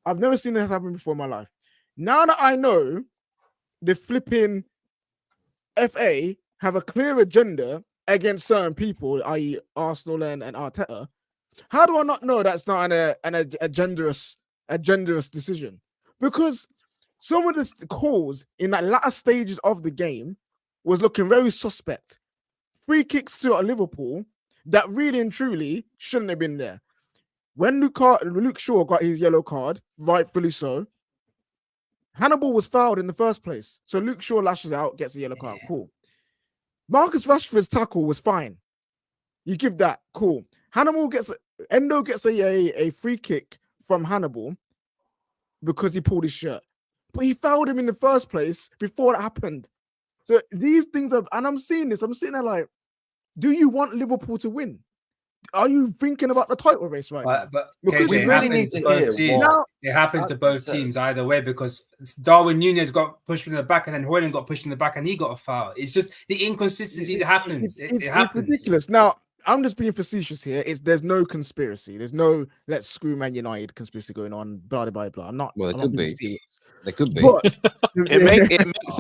I've never seen this happen before in my life. Now that I know the flipping FA have a clear agenda against certain people, i.e. Arsenal and Arteta, how do I not know that's not a genderous decision? Because some of the calls in that latter stages of the game was looking very suspect. Free kicks to Liverpool that really and truly shouldn't have been there. When Luke Shaw got his yellow card, rightfully so, Hannibal was fouled in the first place. So Luke Shaw lashes out, gets a yellow card. Cool. Marcus Rashford's tackle was fine. You give that. Cool. Endo gets a free kick from Hannibal because he pulled his shirt. But he fouled him in the first place before it happened. So these things and I'm seeing this. I'm sitting there like, do you want Liverpool to win? Are you thinking about the title race right now? But because we really need to hear it happened to both teams either way, because Darwin Nunez got pushed in the back and then Orignal got pushed in the back and he got a foul. It's just the inconsistency that happens. It happens. It's ridiculous. Now, I'm just being facetious here. There's no conspiracy. There's no let's screw Man United conspiracy going on. Blah blah blah. I'm not. Well, there could be. Serious. There could be. But it makes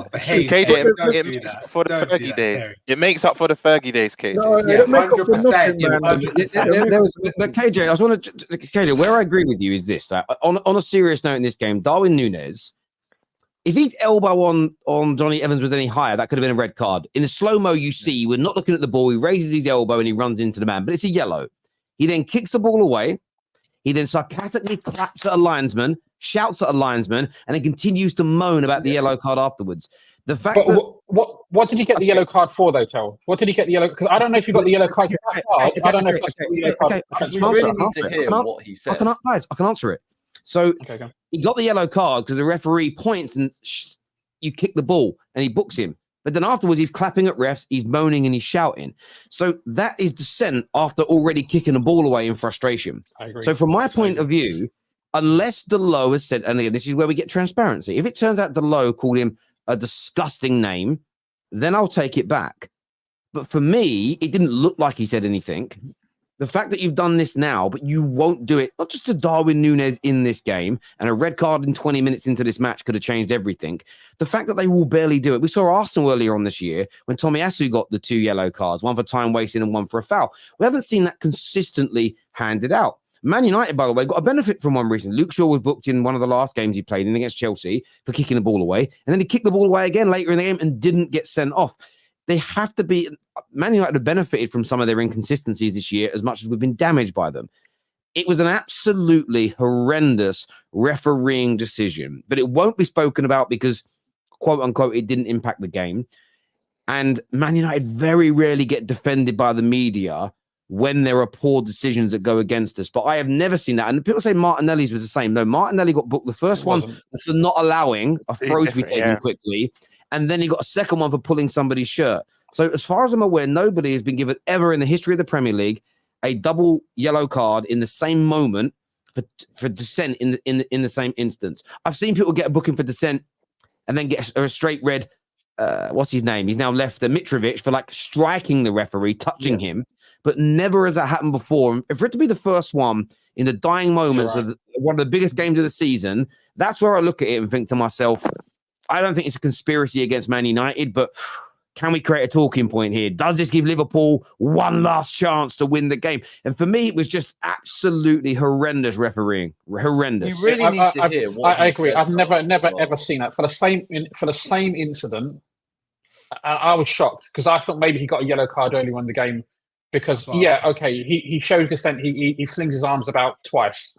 up for the Fergie days. It makes up for the Fergie days, KJ. No, 100%. But KJ, I just want to KJ. Where I agree with you is this: that on a serious note in this game, Darwin Nunez, if his elbow on Johnny Evans was any higher, that could have been a red card. In the slow-mo, you see, we're not looking at the ball. He raises his elbow and he runs into the man, but it's a yellow. He then kicks the ball away. He then sarcastically claps at a linesman, shouts at a linesman, and then continues to moan about the yellow card afterwards. The fact what did he get the yellow card for, though, Tel? What did he get the yellow? Because I don't know if he got the yellow card. I don't know if that's the yellow card. We really need to hear what he said. I can answer it. So he got the yellow card because the referee points and you kick the ball and he books him. But then afterwards, he's clapping at refs, he's moaning and he's shouting. So that is dissent after already kicking the ball away in frustration. I agree. So from my point of view, unless Dalot has said, and again, this is where we get transparency. If it turns out Dalot called him a disgusting name, then I'll take it back. But for me, it didn't look like he said anything. The fact that you've done this now, but you won't do it, not just to Darwin Nunez in this game, and a red card in 20 minutes into this match could have changed everything. The fact that they will barely do it. We saw Arsenal earlier on this year when Tomiyasu got the 2 yellow cards, one for time wasting and one for a foul. We haven't seen that consistently handed out. Man United, by the way, got a benefit from one recently. Luke Shaw was booked in one of the last games he played in against Chelsea for kicking the ball away, and then he kicked the ball away again later in the game and didn't get sent off. They have to be. Man United have benefited from some of their inconsistencies this year as much as we've been damaged by them. It was an absolutely horrendous refereeing decision, but it won't be spoken about because, quote unquote, it didn't impact the game. And Man United very rarely get defended by the media when there are poor decisions that go against us. But I have never seen that. And people say Martinelli's was the same. No, Martinelli got booked the first one for not allowing a throw to be taken quickly. And then he got a second one for pulling somebody's shirt. So as far as I'm aware, nobody has been given ever in the history of the Premier League a double yellow card in the same moment for dissent in the same instance. I've seen people get a booking for dissent and then get a straight red. What's his name? He's now left Mitrovic for like striking the referee, touching him, but never has that happened before. And for it to be the first one in the dying moments of one of the biggest games of the season, that's where I look at it and think to myself, I don't think it's a conspiracy against Man United, but can we create a talking point here? Does this give Liverpool one last chance to win the game? And for me, it was just absolutely horrendous refereeing. Horrendous. We really need to hear what I agree. I've never ever seen that for the same incident. I was shocked because I thought maybe he got a yellow card early on in the game because he shows dissent. He flings his arms about twice.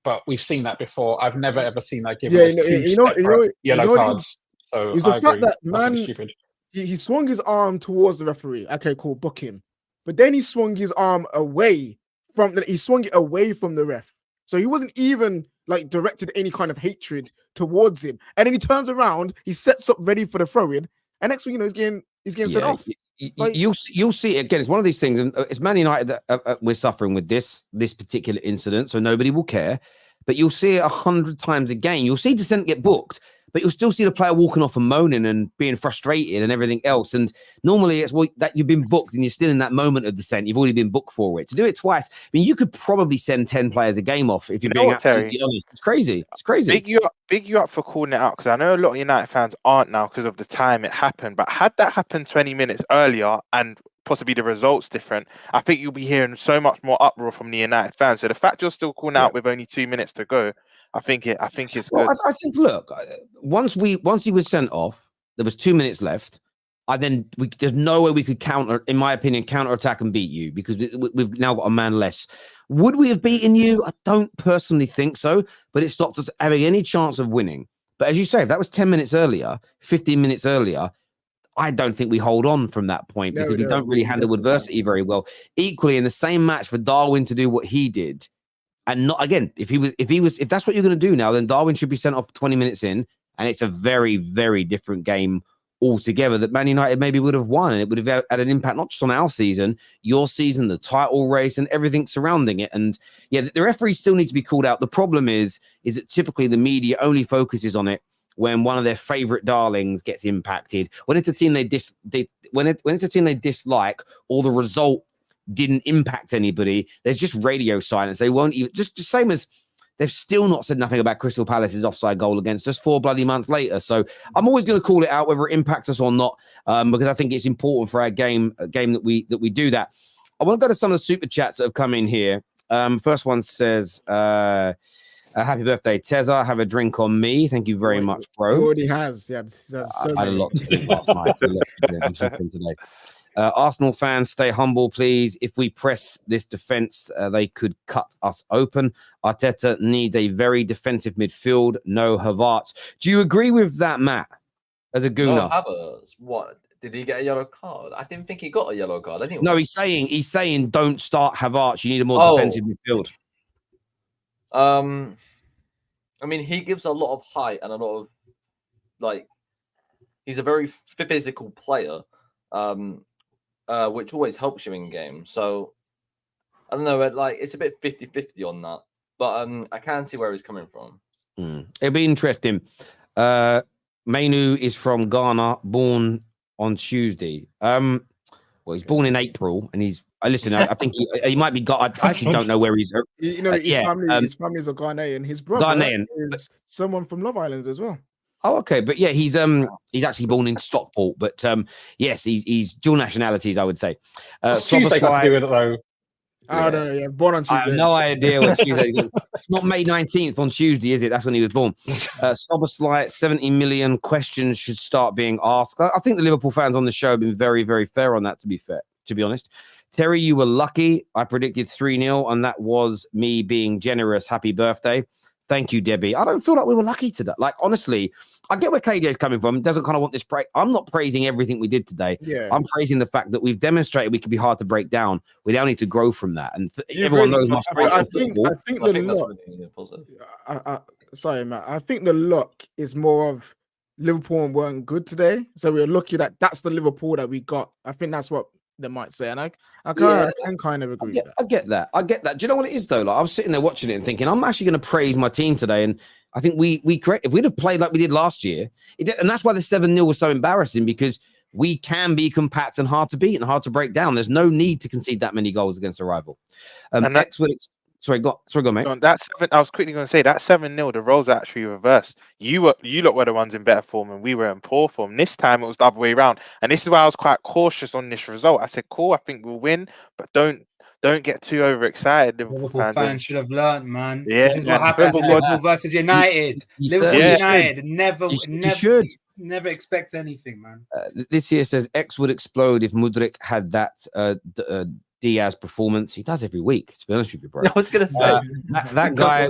But we've seen that before. I've never ever seen that given two separate yellow cards. So it's I the fact agree. that man, stupid. he swung his arm towards the referee. Okay, cool, book him. But then he swung his arm away from the ref. So he wasn't even like directed any kind of hatred towards him. And then he turns around, he sets up ready for the throw-in, and next thing you know, he's getting sent off. You'll see it again. It's one of these things, and it's Man United that we're suffering with this particular incident, so nobody will care. But you'll see it 100 times a game. You'll see dissent get booked, but you'll still see the player walking off and moaning and being frustrated and everything else. And normally it's that you've been booked and you're still in that moment of dissent. You've already been booked for it. To do it twice, I mean, you could probably send 10 players a game off if you're being absolutely honest. It's crazy. It's crazy. Big you up for calling it out, because I know a lot of United fans aren't now because of the time it happened. But had that happened 20 minutes earlier and possibly the results different, I think you'll be hearing so much more uproar from the United fans. So the fact you're still calling out with only 2 minutes to go, I think it's good. I think, look, once he was sent off, there was 2 minutes left. There's no way we could in my opinion, counter-attack and beat you, because we've now got a man less. Would we have beaten you? I don't personally think so, but it stopped us having any chance of winning. But as you say, if that was 10 minutes earlier, 15 minutes earlier, I don't think we hold on from that point, because we don't really handle adversity very well. Equally, in the same match, for Darwin to do what he did, and not again, if that's what you're going to do now, then Darwin should be sent off 20 minutes in, and it's a very, very different game altogether that Man United maybe would have won, and it would have had an impact not just on our season, your season, the title race, and everything surrounding it. And yeah, the referees still need to be called out. The problem is that typically the media only focuses on it when one of their favorite darlings gets impacted, when it's a team when it's a team they dislike, or the result didn't impact anybody. There's just radio silence. They won't even just same as they've still not said nothing about Crystal Palace's offside goal against us 4 bloody months later. So I'm always going to call it out whether it impacts us or not, because I think it's important for our game that we do that. I want to go to some of the super chats that have come in here. First one says, happy birthday, Tezza. Have a drink on me. Thank you very much, bro. He already has. Yeah, I had a lot to drink last night. I'm suffering today. Arsenal fans, stay humble, please. If we press this defense, they could cut us open. Arteta needs a very defensive midfield. No Havertz. Do you agree with that, Matt? As a gooner, no Havertz. What? Did he get a yellow card? I didn't think he got a yellow card. Anyway. No, he's saying don't start Havertz. You need a more defensive midfield. I mean, he gives a lot of height and a lot of he's a very physical player. Which always helps you in games. So I don't know, it's a bit 50-50 on that, but I can see where he's coming from. It'll be interesting. Mainu is from Ghana, born on Tuesday. Well, he's born in April, and I think he might be. I actually don't know where he's. His family's a Ghanaian. His brother is someone from Love Island as well. Oh, okay, but yeah, he's actually born in Stockport, but yes, he's dual nationalities, I would say. What's Tuesday got to do with it, though? I don't know. Yeah, born on Tuesday. I have no idea what Tuesday. It's not May 19th on Tuesday, is it? That's when he was born. Szoboszlai, 70 million questions should start being asked. I think the Liverpool fans on the show have been very, very fair on that. To be honest, Terry, you were lucky. I predicted 3-0, and that was me being generous. Happy birthday. Thank you, Debbie. I don't feel like we were lucky today. Like, honestly, I get where KJ's coming from. He doesn't kind of want this praise. I'm not praising everything we did today. Yeah. I'm praising the fact that we've demonstrated we can be hard to break down. We now need to grow from that. And everyone knows my praise. I think the luck. Sorry, Matt. I think the luck is more of Liverpool weren't good today. So we're lucky that that's the Liverpool that we got. I think that's what they might say, and I can kind of agree with that. I get that. Do you know what it is though? Like, I was sitting there watching it and thinking, I'm actually going to praise my team today, and I think if we'd have played like we did last year, and that's why the 7-0 was so embarrassing, because we can be compact and hard to beat and hard to break down. There's no need to concede that many goals against a rival. Sorry, go on, mate. I was quickly going to say that 7-0. The roles are actually reversed. You lot were the ones in better form, and we were in poor form. This time it was the other way around, and this is why I was quite cautious on this result. I said, "Cool, I think we'll win, but don't get too overexcited." Liverpool fans should have learned, man. Yeah, this is what happens in Liverpool versus United. Liverpool United never expects anything, man. This here says X would explode if Mudryk had that Diaz performance. He does every week, to be honest with you, bro. I was going to say that guy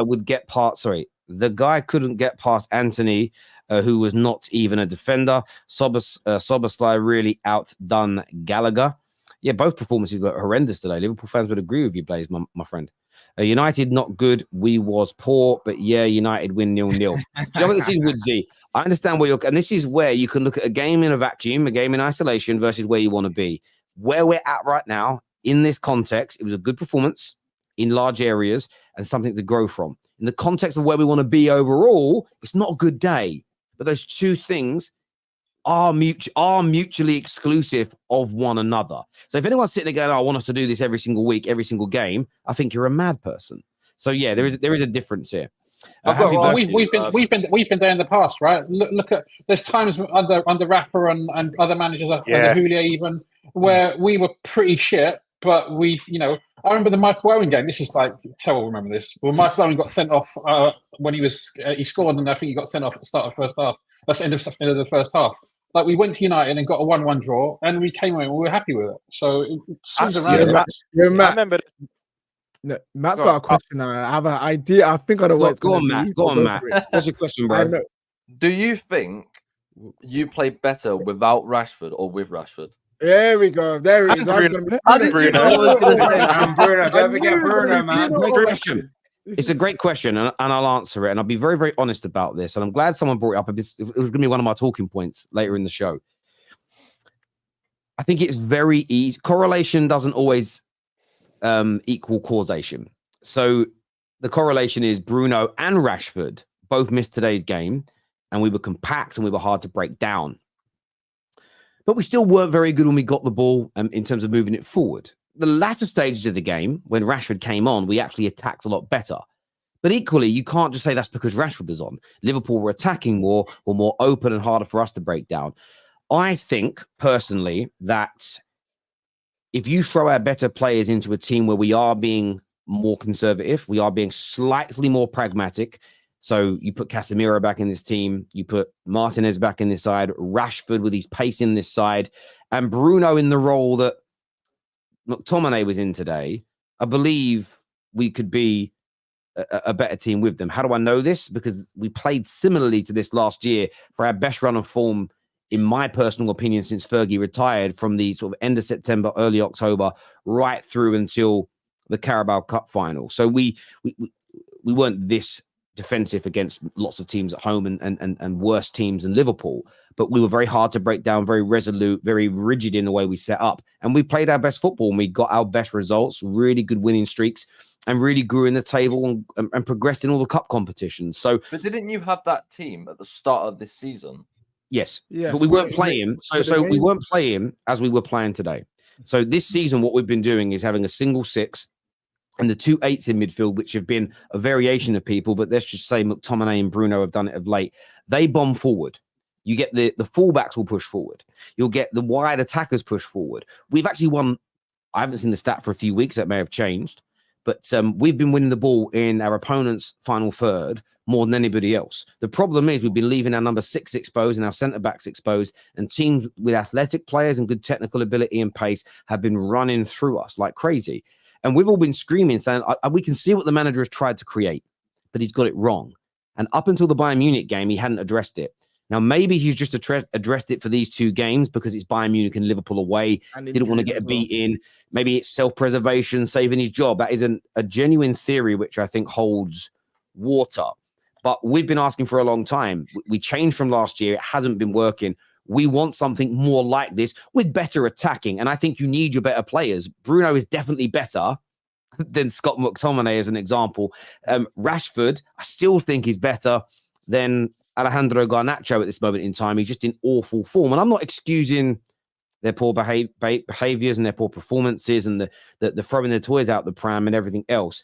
would get past. Sorry, the guy couldn't get past Anthony. who was not even a defender. Szoboszlai really outdone Gallagher. Yeah, both performances were horrendous today. Liverpool fans would agree with you, Blaze, my friend. United not good. We was poor, but yeah, United win 0-0. You know what this is, Woodsy? I understand where and this is where you can look at a game in a vacuum, a game in isolation versus where you want to be. Where we're at right now in this context, it was a good performance in large areas and something to grow from. In the context of where we want to be overall, it's not a good day. But those two things are mutually exclusive of one another. So if anyone's sitting there going, I want us to do this every single week, every single game, I think you're a mad person. So yeah, there is a difference here. We've been there in the past, right? Look at there's times under Rafa and other managers, under Julia even, where we were pretty shit, but we, I remember the Michael Owen game. This is like, Terrell will remember this. Well, Michael Owen got sent off when he scored, and I think he got sent off at the start of the first half. That's the end of the first half. Like, we went to United and got a 1-1 draw, and we came away and we were happy with it. So it swings around. I remember. No, Matt's got a question. I have an idea. I think I know what. Go on, Matt. Go on, Matt. What's your question, bro? Do you think you play better without Rashford or with Rashford? There we go. There it is. Bruno. Bruno. Don't forget Bruno, man. Great question. It's a great question, and I'll answer it. And I'll be very, very honest about this. And I'm glad someone brought it up. It was going to be one of my talking points later in the show. I think it's very easy. Correlation doesn't always equal causation. So the correlation is Bruno and Rashford both missed today's game, and we were compact and we were hard to break down. But we still weren't very good when we got the ball in terms of moving it forward. The latter stages of the game, when Rashford came on, we actually attacked a lot better. But equally, you can't just say that's because Rashford was on. Liverpool were attacking more, were more open and harder for us to break down. I think, personally, that if you throw our better players into a team where we are being more conservative, we are being slightly more pragmatic. So you put Casemiro back in this team, you put Martinez back in this side, Rashford with his pace in this side, and Bruno in the role that McTominay was in today, I believe we could be a better team with them. How do I know this? Because we played similarly to this last year for our best run of form, in my personal opinion, since Fergie retired, from the sort of end of September, early October, right through until the Carabao Cup final. So we weren't this defensive against lots of teams at home and worse teams than Liverpool, but we were very hard to break down, very resolute, very rigid in the way we set up, and we played our best football and we got our best results, really good winning streaks, and really grew in the table and progressed in all the cup competitions. So, but didn't you have that team at the start of this season? Yes, but we weren't playing. So we weren't playing as we were playing today. So this season, what we've been doing is having a single six and the 2 8s in midfield, which have been a variation of people, but let's just say McTominay and Bruno have done it of late. They bomb forward. You get the fullbacks will push forward. You'll get the wide attackers push forward. We've actually won. I haven't seen the stat for a few weeks. That may have changed, but we've been winning the ball in our opponent's final third more than anybody else. The problem is we've been leaving our number 6 exposed and our centre-backs exposed, and teams with athletic players and good technical ability and pace have been running through us like crazy. And we've all been screaming, saying, we can see what the manager has tried to create, but he's got it wrong. And up until the Bayern Munich game, he hadn't addressed it. Now, maybe he's just addressed it for these 2 games because it's Bayern Munich and Liverpool away. Didn't want to get a beat in. Maybe it's self-preservation, saving his job. That is a genuine theory, which I think holds water. But we've been asking for a long time. We changed from last year. It hasn't been working. We want something more like this with better attacking. And I think you need your better players. Bruno is definitely better than Scott McTominay, as an example. Rashford, I still think is better than Alejandro Garnacho at this moment in time. He's just in awful form. And I'm not excusing their poor behaviors and their poor performances and the throwing their toys out the pram and everything else.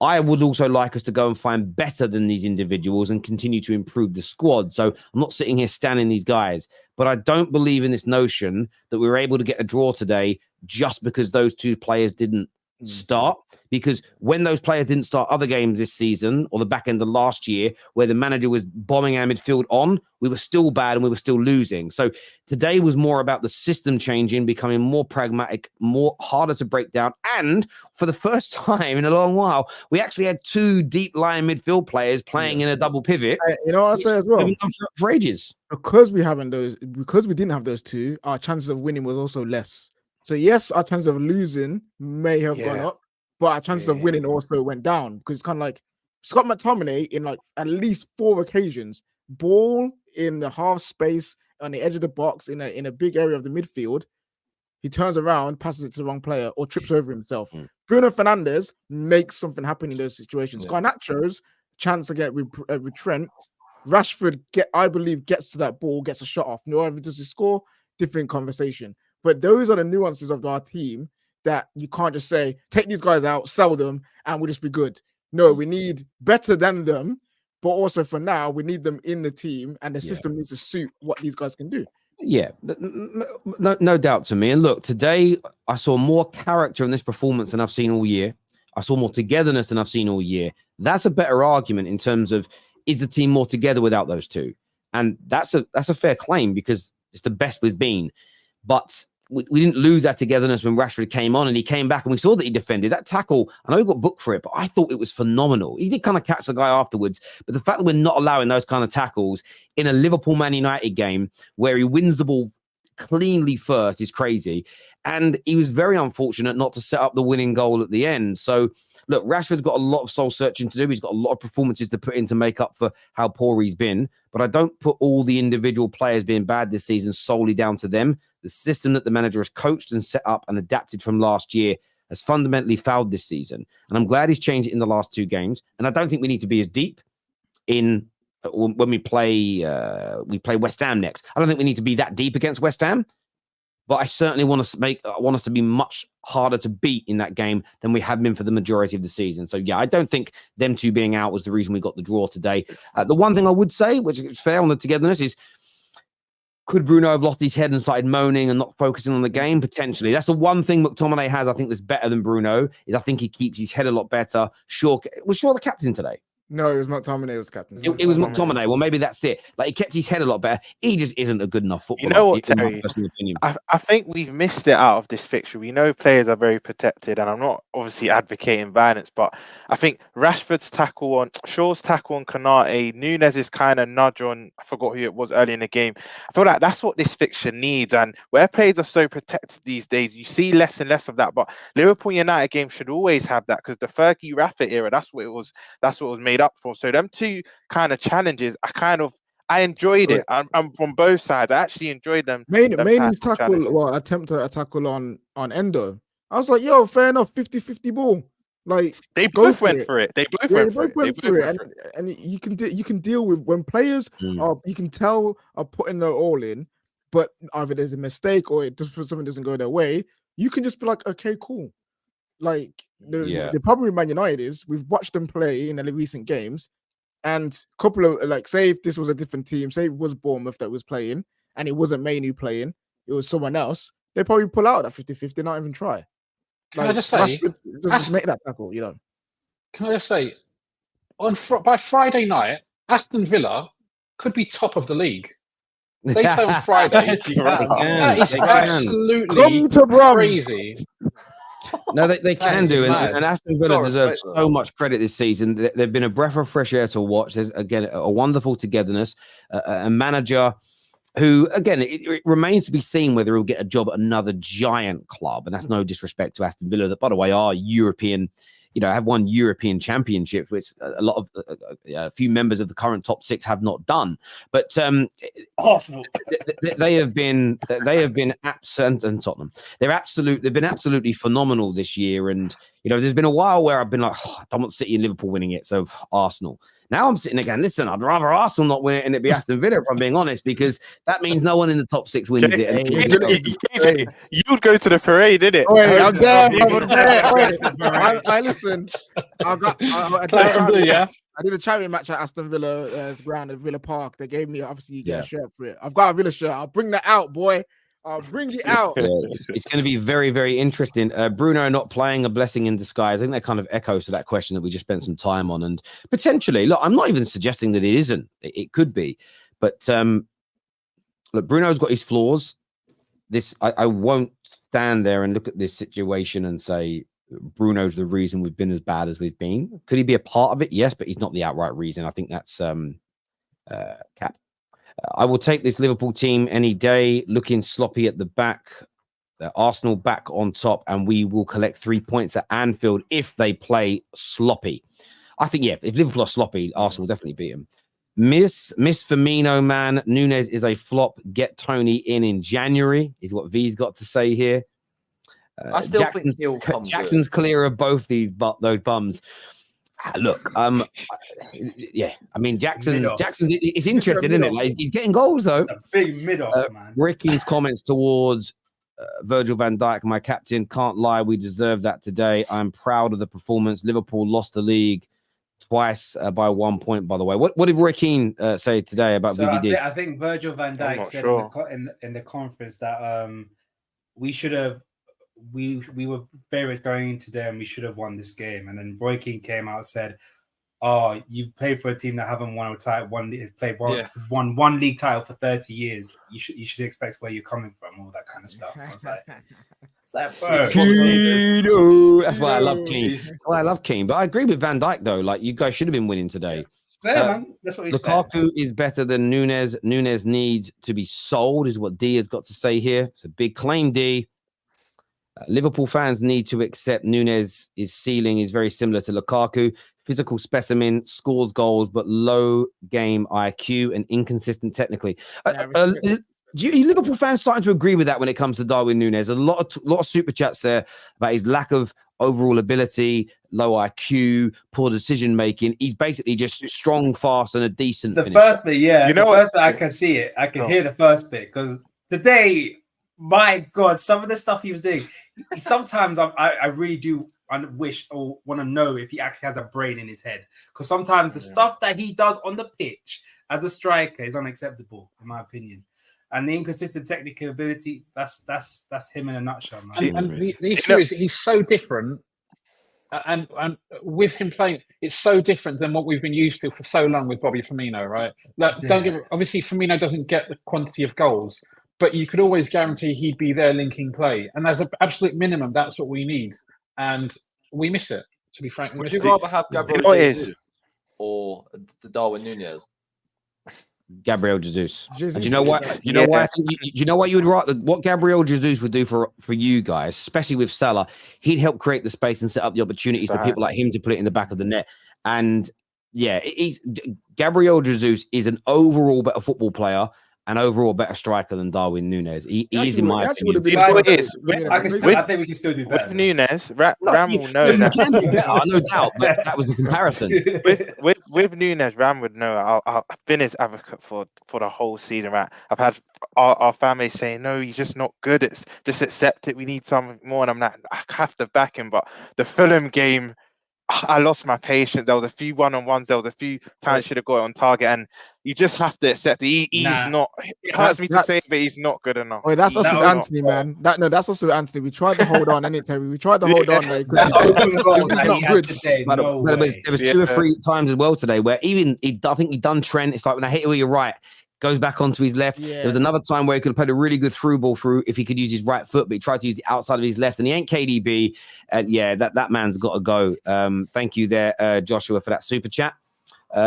I would also like us to go and find better than these individuals and continue to improve the squad. So I'm not sitting here standing these guys, but I don't believe in this notion that we were able to get a draw today just because those 2 players didn't start, because when those players didn't start other games this season or the back end of last year, where the manager was bombing our midfield on, we were still bad and we were still losing. So today was more about the system changing, becoming more pragmatic, more harder to break down. And for the first time in a long while, we actually had 2 deep line midfield players playing in a double pivot. You know what I say as well? For ages. Because we didn't have those 2, our chances of winning was also less. So yes, our chances of losing may have gone up, but our chances of winning also went down, because it's kind of like Scott McTominay in like at least 4 occasions, ball in the half space on the edge of the box in a big area of the midfield, he turns around, passes it to the wrong player, or trips over himself. Bruno Fernandes makes something happen in those situations. Garnacho's chance to get with Trent. Rashford I believe gets to that ball, gets a shot off. No, does he score? Different conversation. But those are the nuances of our team that you can't just say, take these guys out, sell them, and we'll just be good. No, we need better than them, but also for now, we need them in the team, and the system needs to suit what these guys can do. Yeah, no doubt to me. And look, today I saw more character in this performance than I've seen all year. I saw more togetherness than I've seen all year. That's a better argument in terms of, is the team more together without those 2? And that's a fair claim, because it's the best we've been. But we didn't lose that togetherness when Rashford came on, and he came back and we saw that he defended that tackle. I know he got booked for it, but I thought it was phenomenal. He did kind of catch the guy afterwards, but the fact that we're not allowing those kind of tackles in a Liverpool Man United game where he wins the ball cleanly first is crazy. And he was very unfortunate not to set up the winning goal at the end. So look, Rashford's got a lot of soul searching to do. He's got a lot of performances to put in to make up for how poor he's been. But I don't put all the individual players being bad this season solely down to them. The system that the manager has coached and set up and adapted from last year has fundamentally fouled this season. And I'm glad he's changed it in the last 2 games. And I don't think we need to be as deep in when we play West Ham next. I don't think we need to be that deep against West Ham. But I certainly want us to be much harder to beat in that game than we have been for the majority of the season. So, yeah, I don't think them 2 being out was the reason we got the draw today. The one thing I would say, which is fair on the togetherness, is could Bruno have lost his head and started moaning and not focusing on the game? Potentially. That's the one thing McTominay has, I think, that's better than Bruno, is I think he keeps his head a lot better. Was Shaw the captain today? No, it was McTominay was captain. It was McTominay. Well, maybe that's it. Like, he kept his head a lot better. He just isn't a good enough footballer. You know what, Terry? I think we've missed it out of this fixture. We know players are very protected, and I'm not obviously advocating violence, but I think Rashford's tackle on Shaw's tackle on Konate, Nunez's kind of nudge on, I forgot who it was early in the game. I feel like that's what this fixture needs, and where players are so protected these days, you see less and less of that. But Liverpool United game should always have that, because the Fergie Rafa era, that's what it was made up for. So them 2 kind of challenges, I enjoyed it. I'm from both sides. I actually enjoyed them. Maine's tackle, attempt at a tackle on Endo. I was like, yo, fair enough, 50-50 ball. Like, they both went for it. They both went for it. And you can deal with when players are, you can tell, are putting their all in, but either there's a mistake or something doesn't go their way. You can just be like, okay, cool. Like, the problem with Man United is we've watched them play in the recent games, and a couple of, like, say if this was a different team, say it was Bournemouth that was playing and it wasn't Mainoo playing, it was someone else, they probably pull out that 50-50, not even try. Can I just say, just make that tackle, you know? Can I just say, by Friday night, Aston Villa could be top of the league. They play on Friday. That is absolutely crazy. No, they can do, and Aston Villa deserves so much credit this season. They've been a breath of fresh air to watch. There's, again, a wonderful togetherness, a manager who, again, it remains to be seen whether he'll get a job at another giant club, and that's no disrespect to Aston Villa, that, by the way, are European, have won European Championship, which a lot of a few members of the current top 6 have not done. But Arsenal, they have been absent, and Tottenham. They've been absolutely phenomenal this year. And there's been a while where I've been like, I don't want City and Liverpool winning it, so Arsenal. Now I'm sitting again, listen, I'd rather Arsenal not win it and it be Aston Villa, if I'm being honest, because that means no one in the top 6 wins it. You'd go to the parade, didn't it? I'm there. Listen, I did a charity match at Aston Villa's ground at Villa Park. They gave me, obviously, you get a shirt for it. I've got a Villa shirt. I'll bring that out, boy. I'll bring it out. Yeah, it's going to be very, very interesting. Bruno not playing, a blessing in disguise. I think that kind of echoes to that question that we just spent some time on. And potentially, look, I'm not even suggesting that it isn't. It could be. But look, Bruno's got his flaws. I won't stand there and look at this situation and say Bruno's the reason we've been as bad as we've been. Could he be a part of it? Yes, but he's not the outright reason. I think that's Cap. I will take this Liverpool team any day, looking sloppy at the back. Arsenal back on top, and we will collect 3 points at Anfield if they play sloppy. I think, yeah, if Liverpool are sloppy, Arsenal will definitely beat them. Miss Firmino, man. Nunez is a flop. Get Tony in January, is what V's got to say here. I still think he'll come Jackson's clear of both those bums. Look, yeah, I mean, Jackson's it's interesting, isn't it? Like, he's getting goals though. It's a big mid-off, man. Ricky's comments towards Virgil van Dijk, my captain, can't lie, we deserve that today. I'm proud of the performance. Liverpool lost the league twice by 1 point, by the way. What did Ricky say today about VVD? I think Virgil van Dijk said in the conference that we should have. We were favourites going into today, and we should have won this game. And then Roy Keane came out and said, "Oh, you played for a team that haven't won a title. Won one league title for 30 years. You should expect where you're coming from, all that kind of stuff." I was like, that's why I love Keane. That's why I love Keane. But I agree with Van Dijk though. Like, you guys should have been winning today. Man. That's what he's Lukaku is better than Nunez. Nunez needs to be sold, is what D has got to say here. It's a big claim, D. Liverpool fans need to accept Nunez's ceiling is very similar to Lukaku. Physical specimen, scores goals, but low game IQ and inconsistent technically. Liverpool fans starting to agree with that when it comes to Darwin Nunez. A lot of super chats there about his lack of overall ability, low IQ, poor decision making. He's basically just strong, fast, and a decent finisher. First bit, yeah. You know what? I can see it. I can hear the first bit because today. My God, some of the stuff he was doing. Sometimes I really do wish or want to know if he actually has a brain in his head. Because sometimes the stuff that he does on the pitch as a striker is unacceptable, in my opinion. And the inconsistent technical ability, that's him in a nutshell, man. And the issue is he's so different. And with him playing, it's so different than what we've been used to for so long with Bobby Firmino, right? Obviously, Firmino doesn't get the quantity of goals, but you could always guarantee he'd be there linking play. And as an absolute minimum, that's what we need. And we miss it, to be frank. Would you rather have Gabriel Jesus or the Darwin Nunez? Gabriel Jesus. Do you know what? You know why? You know what you would rather? What Gabriel Jesus would do for you guys, especially with Salah, he'd help create the space and set up the opportunities for people like him to put it in the back of the net. And yeah, Gabriel Jesus is an overall better football player. An overall better striker than Darwin Nunez. He is, in my opinion. I think we can still do better. With Nunez, Ram will know that. You can do better, no doubt, but that was the comparison. With Nunez, Ram would know. I've been his advocate for the whole season, right? I've had our family saying, no, he's just not good. It's just accept it. We need something more. And I'm like, I have to back him. But the Fulham game, I lost my patience. There was a few one-on-ones. There was a few times should have got it on target, and you just have to accept it. He's not. It hurts me to say, but he's not good enough. Wait, that's also Anthony, man. That's also Anthony. We tried to hold on, Terry. We tried to hold on. Like, it's not good. There was 2 or 3 times as well today where I think he done Trent. It's like, when I hit it where you're right, goes back onto his left. There was another time where he could have played a really good through ball through if he could use his right foot, but he tried to use the outside of his left, and he ain't KDB. And yeah, that man's got to go. Thank you there, Joshua, for that super chat.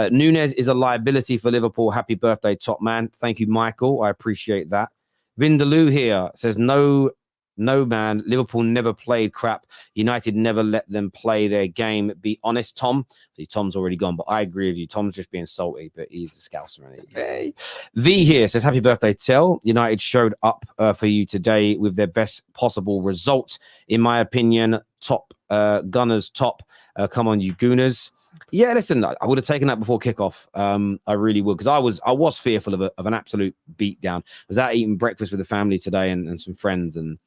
Nunez is a liability for Liverpool. Happy birthday, top man. Thank you, Michael. I appreciate that. Vindaloo here says, no, man. Liverpool never played crap. United never let them play their game. Be honest, Tom. See, Tom's already gone, but I agree with you. Tom's just being salty, but he's a scouser. Hey. V here says, happy birthday, Tell. United showed up for you today with their best possible result. In my opinion, top Gunners, top. Come on, you Gooners. Yeah, listen, I would have taken that before kickoff. I really would, because I was fearful of an absolute beatdown. I was out eating breakfast with the family today and some friends, and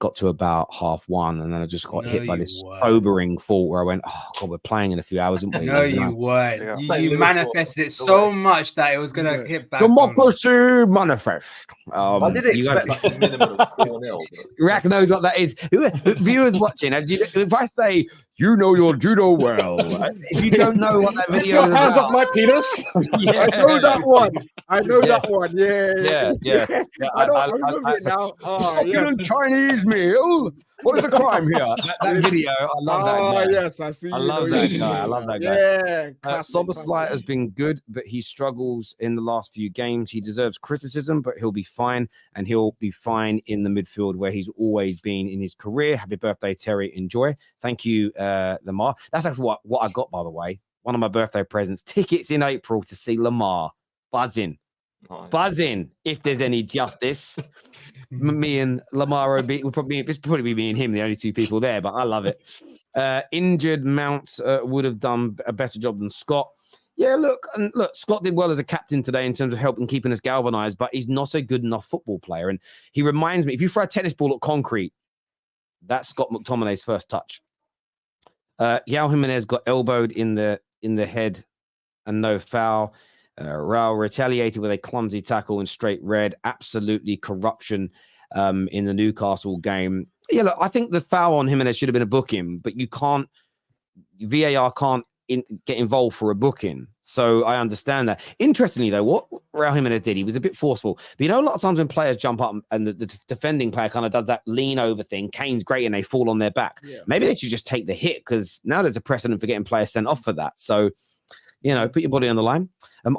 got to about 1:30, and then I just got hit by this sobering thought where I went, "Oh God, we're playing in a few hours, aren't we?" No, you weren't. You manifested it so much that it was going to hit back. Democracy manifest. I did expect a minimum of 4-0. Rack knows what that is. Viewers watching, if I say you know your judo well, if you don't know what that video is hands about, off my penis. I know that one. I know that one. Yeah. I remember it now. Chinese meal. What is the crime here? That video, I love that guy. Yes, I see. I love that guy. I love that guy. Yeah. Szoboszlai has been good, but he struggles in the last few games. He deserves criticism, but he'll be fine, and he'll be fine in the midfield where he's always been in his career. Happy birthday, Terry. Enjoy. Thank you, Lamar. That's actually what I got, by the way. One of my birthday presents. Tickets in April to see Lamar. Buzzing. Buzzing, if there's any justice. Me and Lamar would probably be me and him, the only two people there, but I love it. Injured Mount would have done a better job than Scott. Yeah, look, Scott did well as a captain today in terms of helping keeping us galvanized, but he's not a good enough football player. And he reminds me, if you throw a tennis ball at concrete, that's Scott McTominay's first touch. Yao Jimenez got elbowed in the head and no foul. Raul retaliated with a clumsy tackle and straight red. Absolutely corruption in the Newcastle game. Yeah, look, I think the foul on Jimenez should have been a booking, but VAR can't get involved for a booking. So I understand that. Interestingly, though, what Raul Jimenez did, he was a bit forceful. But a lot of times when players jump up and the defending player kind of does that lean over thing, Kane's great and they fall on their back. Yeah. Maybe they should just take the hit, because now there's a precedent for getting players sent off for that. So, put your body on the line.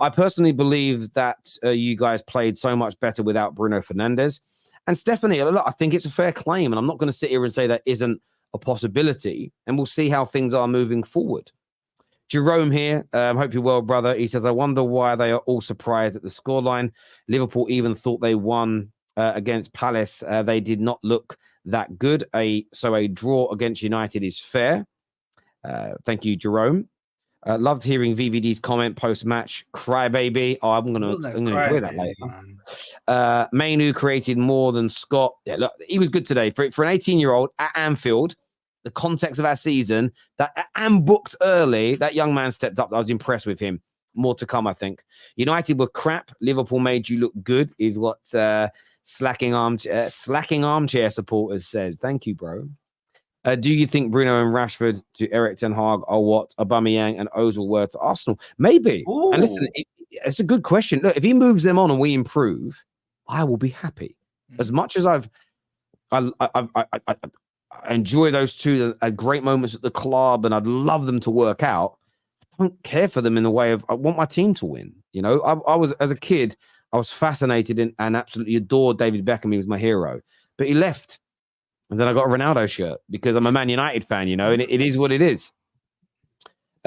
I personally believe that you guys played so much better without Bruno Fernandes. And Stephanie, look, I think it's a fair claim, and I'm not going to sit here and say that isn't a possibility, and we'll see how things are moving forward. Jerome here, hope you're well, brother. He says, I wonder why they are all surprised at the scoreline. Liverpool even thought they won against Palace. They did not look that good. So a draw against United is fair. Thank you, Jerome. Loved hearing VVD's comment post-match. Crybaby. Oh, I'm gonna enjoy that later. Mainu created more than Scott. Yeah, look, he was good today. For an 18-year-old at Anfield, the context of our season, and booked early, that young man stepped up. I was impressed with him. More to come, I think. United were crap. Liverpool made you look good, is what slacking armchair supporters says. Thank you, bro. Do you think Bruno and Rashford to Eric Ten Hag are what Aubameyang and Ozil were to Arsenal? Maybe. Ooh. And listen, it's a good question. Look, if he moves them on and we improve, I will be happy. As much as I enjoy those two at great moments at the club, and I'd love them to work out, I don't care for them in the way of I want my team to win. I was, as a kid, I was fascinated and absolutely adored David Beckham. He was my hero, but he left. And then I got a Ronaldo shirt because I'm a Man United fan, and it is what it is.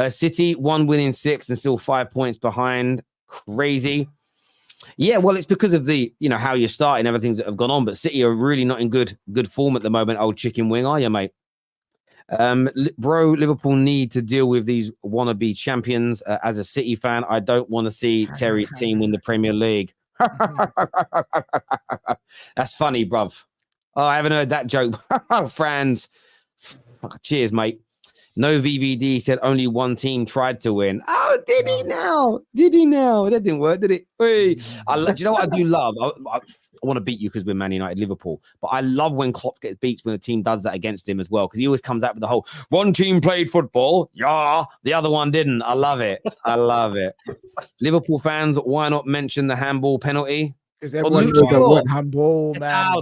City, 1 win in 6 and still 5 points behind. Crazy. Yeah, well, it's because of the, how you start and everything that have gone on. But City are really not in good form at the moment. Old chicken wing, are you, mate? Bro, Liverpool need to deal with these wannabe champions. As a City fan, I don't want to see Terry's team win the Premier League. That's funny, bruv. Oh, I haven't heard that joke. Franz. Cheers, mate. No VVD said only one team tried to win. Oh, did he now? That didn't work, did it? Hey. Do you know what I do love? I want to beat you because we're Man United, Liverpool. But I love when Klopp gets beats when a team does that against him as well, because he always comes out with the whole one team played football. Yeah, the other one didn't. I love it. Liverpool fans, why not mention the handball penalty? Because everyone knows that one handball, man.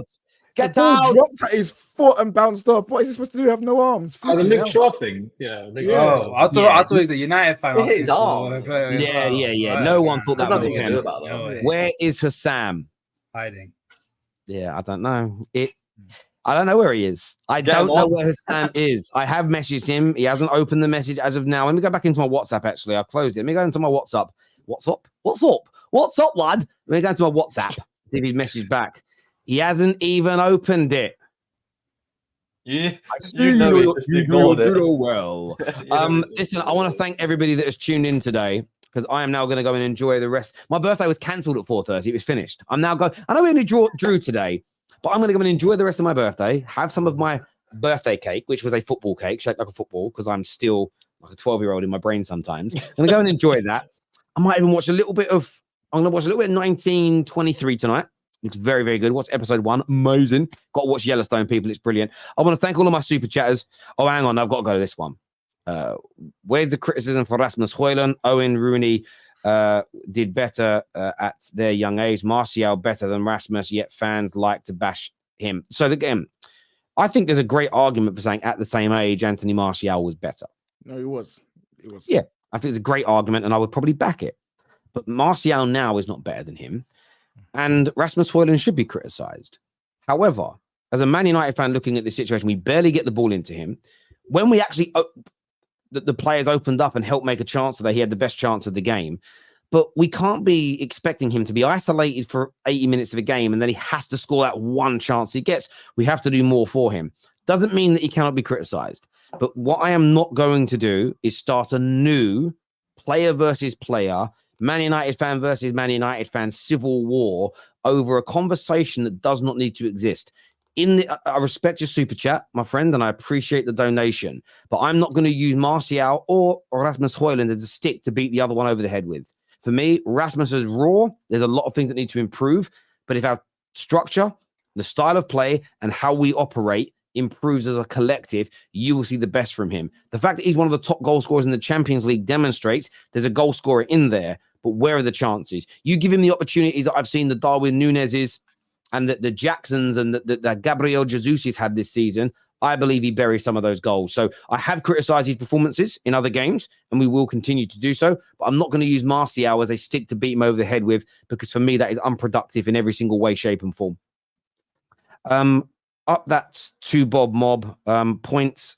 Get out! Dropped at his foot and bounced up. What is he supposed to do? Have no arms? The Luke Shaw thing. Yeah. Oh, I thought he was a United fan. His arms. Yeah. No one thought that was a penalty. Where is Hussam? Hiding. Yeah, I don't know. I don't know where he is. I don't know where Hussam is. I have messaged him. He hasn't opened the message as of now. Let me go back into my WhatsApp, actually. I closed it. Let me go into my WhatsApp. What's up, lad? Let me go into my WhatsApp. See if he's messaged back. He hasn't even opened it. You know well. Listen, I want to thank everybody that has tuned in today, because I am now going to go and enjoy the rest. My birthday was cancelled at 4:30. It was finished. I'm now going. I know we only drew today, But I'm going to go and enjoy the rest of my birthday, have some of my birthday cake, which was a football cake, shaped like a football, because I'm still like a 12-year-old in my brain sometimes. I'm going to go and enjoy that. I might even watch a little bit of 1923 tonight. Looks very, very good. Watch episode 1. Amazing. Got to watch Yellowstone, people. It's brilliant. I want to thank all of my super chatters. Oh, hang on. I've got to go to this one. Where's the criticism for Rasmus Højlund? Owen Rooney did better at their young age. Martial better than Rasmus, yet fans like to bash him. So again, I think there's a great argument for saying at the same age, Anthony Martial was better. No, he was. Yeah, I think it's a great argument, and I would probably back it. But Martial now is not better than him, and Rasmus Højlund should be criticised. However, as a Man United fan looking at this situation, we barely get the ball into him. When we actually, the players opened up and helped make a chance today, he had the best chance of the game. But we can't be expecting him to be isolated for 80 minutes of a game, and then he has to score that one chance he gets. We have to do more for him. Doesn't mean that he cannot be criticised. But what I am not going to do is start a new player versus player, Man United fan versus Man United fan civil war over a conversation that does not need to exist. I respect your super chat, my friend, and I appreciate the donation, but I'm not going to use Martial or Rasmus Højlund as a stick to beat the other one over the head with. For me, Rasmus is raw. There's a lot of things that need to improve, but if our structure, the style of play, and how we operate improves as a collective, you will see the best from him. The fact that he's one of the top goal scorers in the Champions League demonstrates there's a goal scorer in there, but where are the chances? You give him the opportunities that I've seen the Darwin Nunez's and the Jacksons and the Gabriel Jesus's had this season. I believe he buries some of those goals. So I have criticised his performances in other games, and we will continue to do so, but I'm not going to use Martial as a stick to beat him over the head with, because for me, that is unproductive in every single way, shape, and form. Up that's to Bob Mob. Points,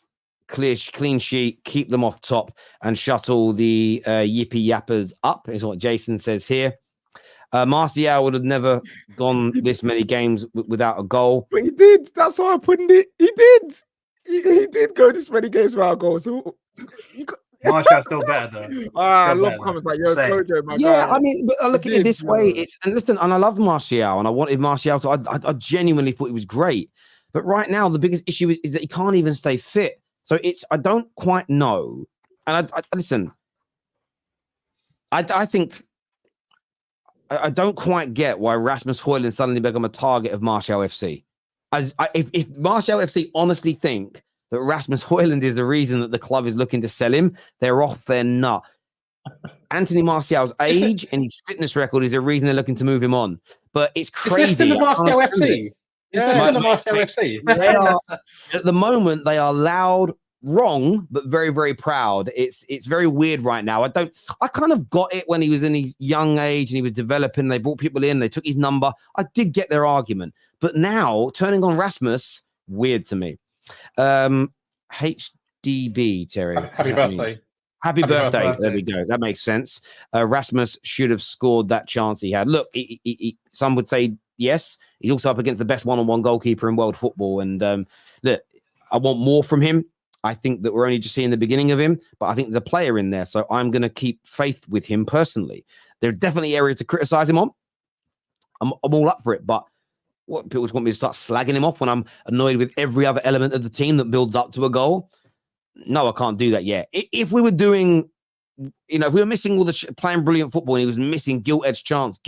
clean sheet, keep them off top, and shuttle the yippy yappers up, is what Jason says here. Martial would have never gone this many games without a goal. But he did. That's why I'm putting it. He did. He did go this many games without a goal. So Martial's still better though. I love comments like yo, Kojo, my yeah, guy. I mean, but I look at it this way. And I love Martial, and I wanted Martial, so I genuinely thought he was great. But right now, the biggest issue is that he can't even stay fit. So I don't quite know. And I listen. I think. I don't quite get why Rasmus Højlund suddenly become a target of Martial FC. If Martial FC honestly think that Rasmus Højlund is the reason that the club is looking to sell him, they're off their nut. Anthony Martial's age and his fitness record is a reason they're looking to move him on. But it's crazy. Is this still the Martial FC? Is this still the Martial FC? They are, at the moment, they are loud, wrong, but very, very proud. It's very weird right now. I kind of got it when he was in his young age and he was developing. They brought people in, they took his number. I did get their argument. But now, turning on Rasmus, weird to me. HDB, Terry. Happy birthday. Happy birthday. There we go. That makes sense. Rasmus should have scored that chance he had. Look, some would say yes. He's also up against the best one-on-one goalkeeper in world football. And look, I want more from him. I think that we're only just seeing the beginning of him, but I think there's a player in there. So I'm going to keep faith with him personally. There are definitely areas to criticize him on. I'm all up for it, but what people just want me to start slagging him off when I'm annoyed with every other element of the team that builds up to a goal? No, I can't do that yet. If we were doing, if we were missing all the playing brilliant football and he was missing gilt-edged chance,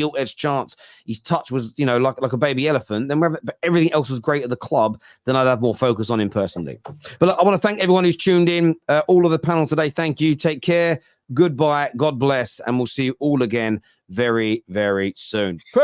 his touch was, like a baby elephant, then everything else was great at the club, then I'd have more focus on him personally. But look, I want to thank everyone who's tuned in, all of the panel today. Thank you. Take care. Goodbye. God bless. And we'll see you all again very, very soon. Peace.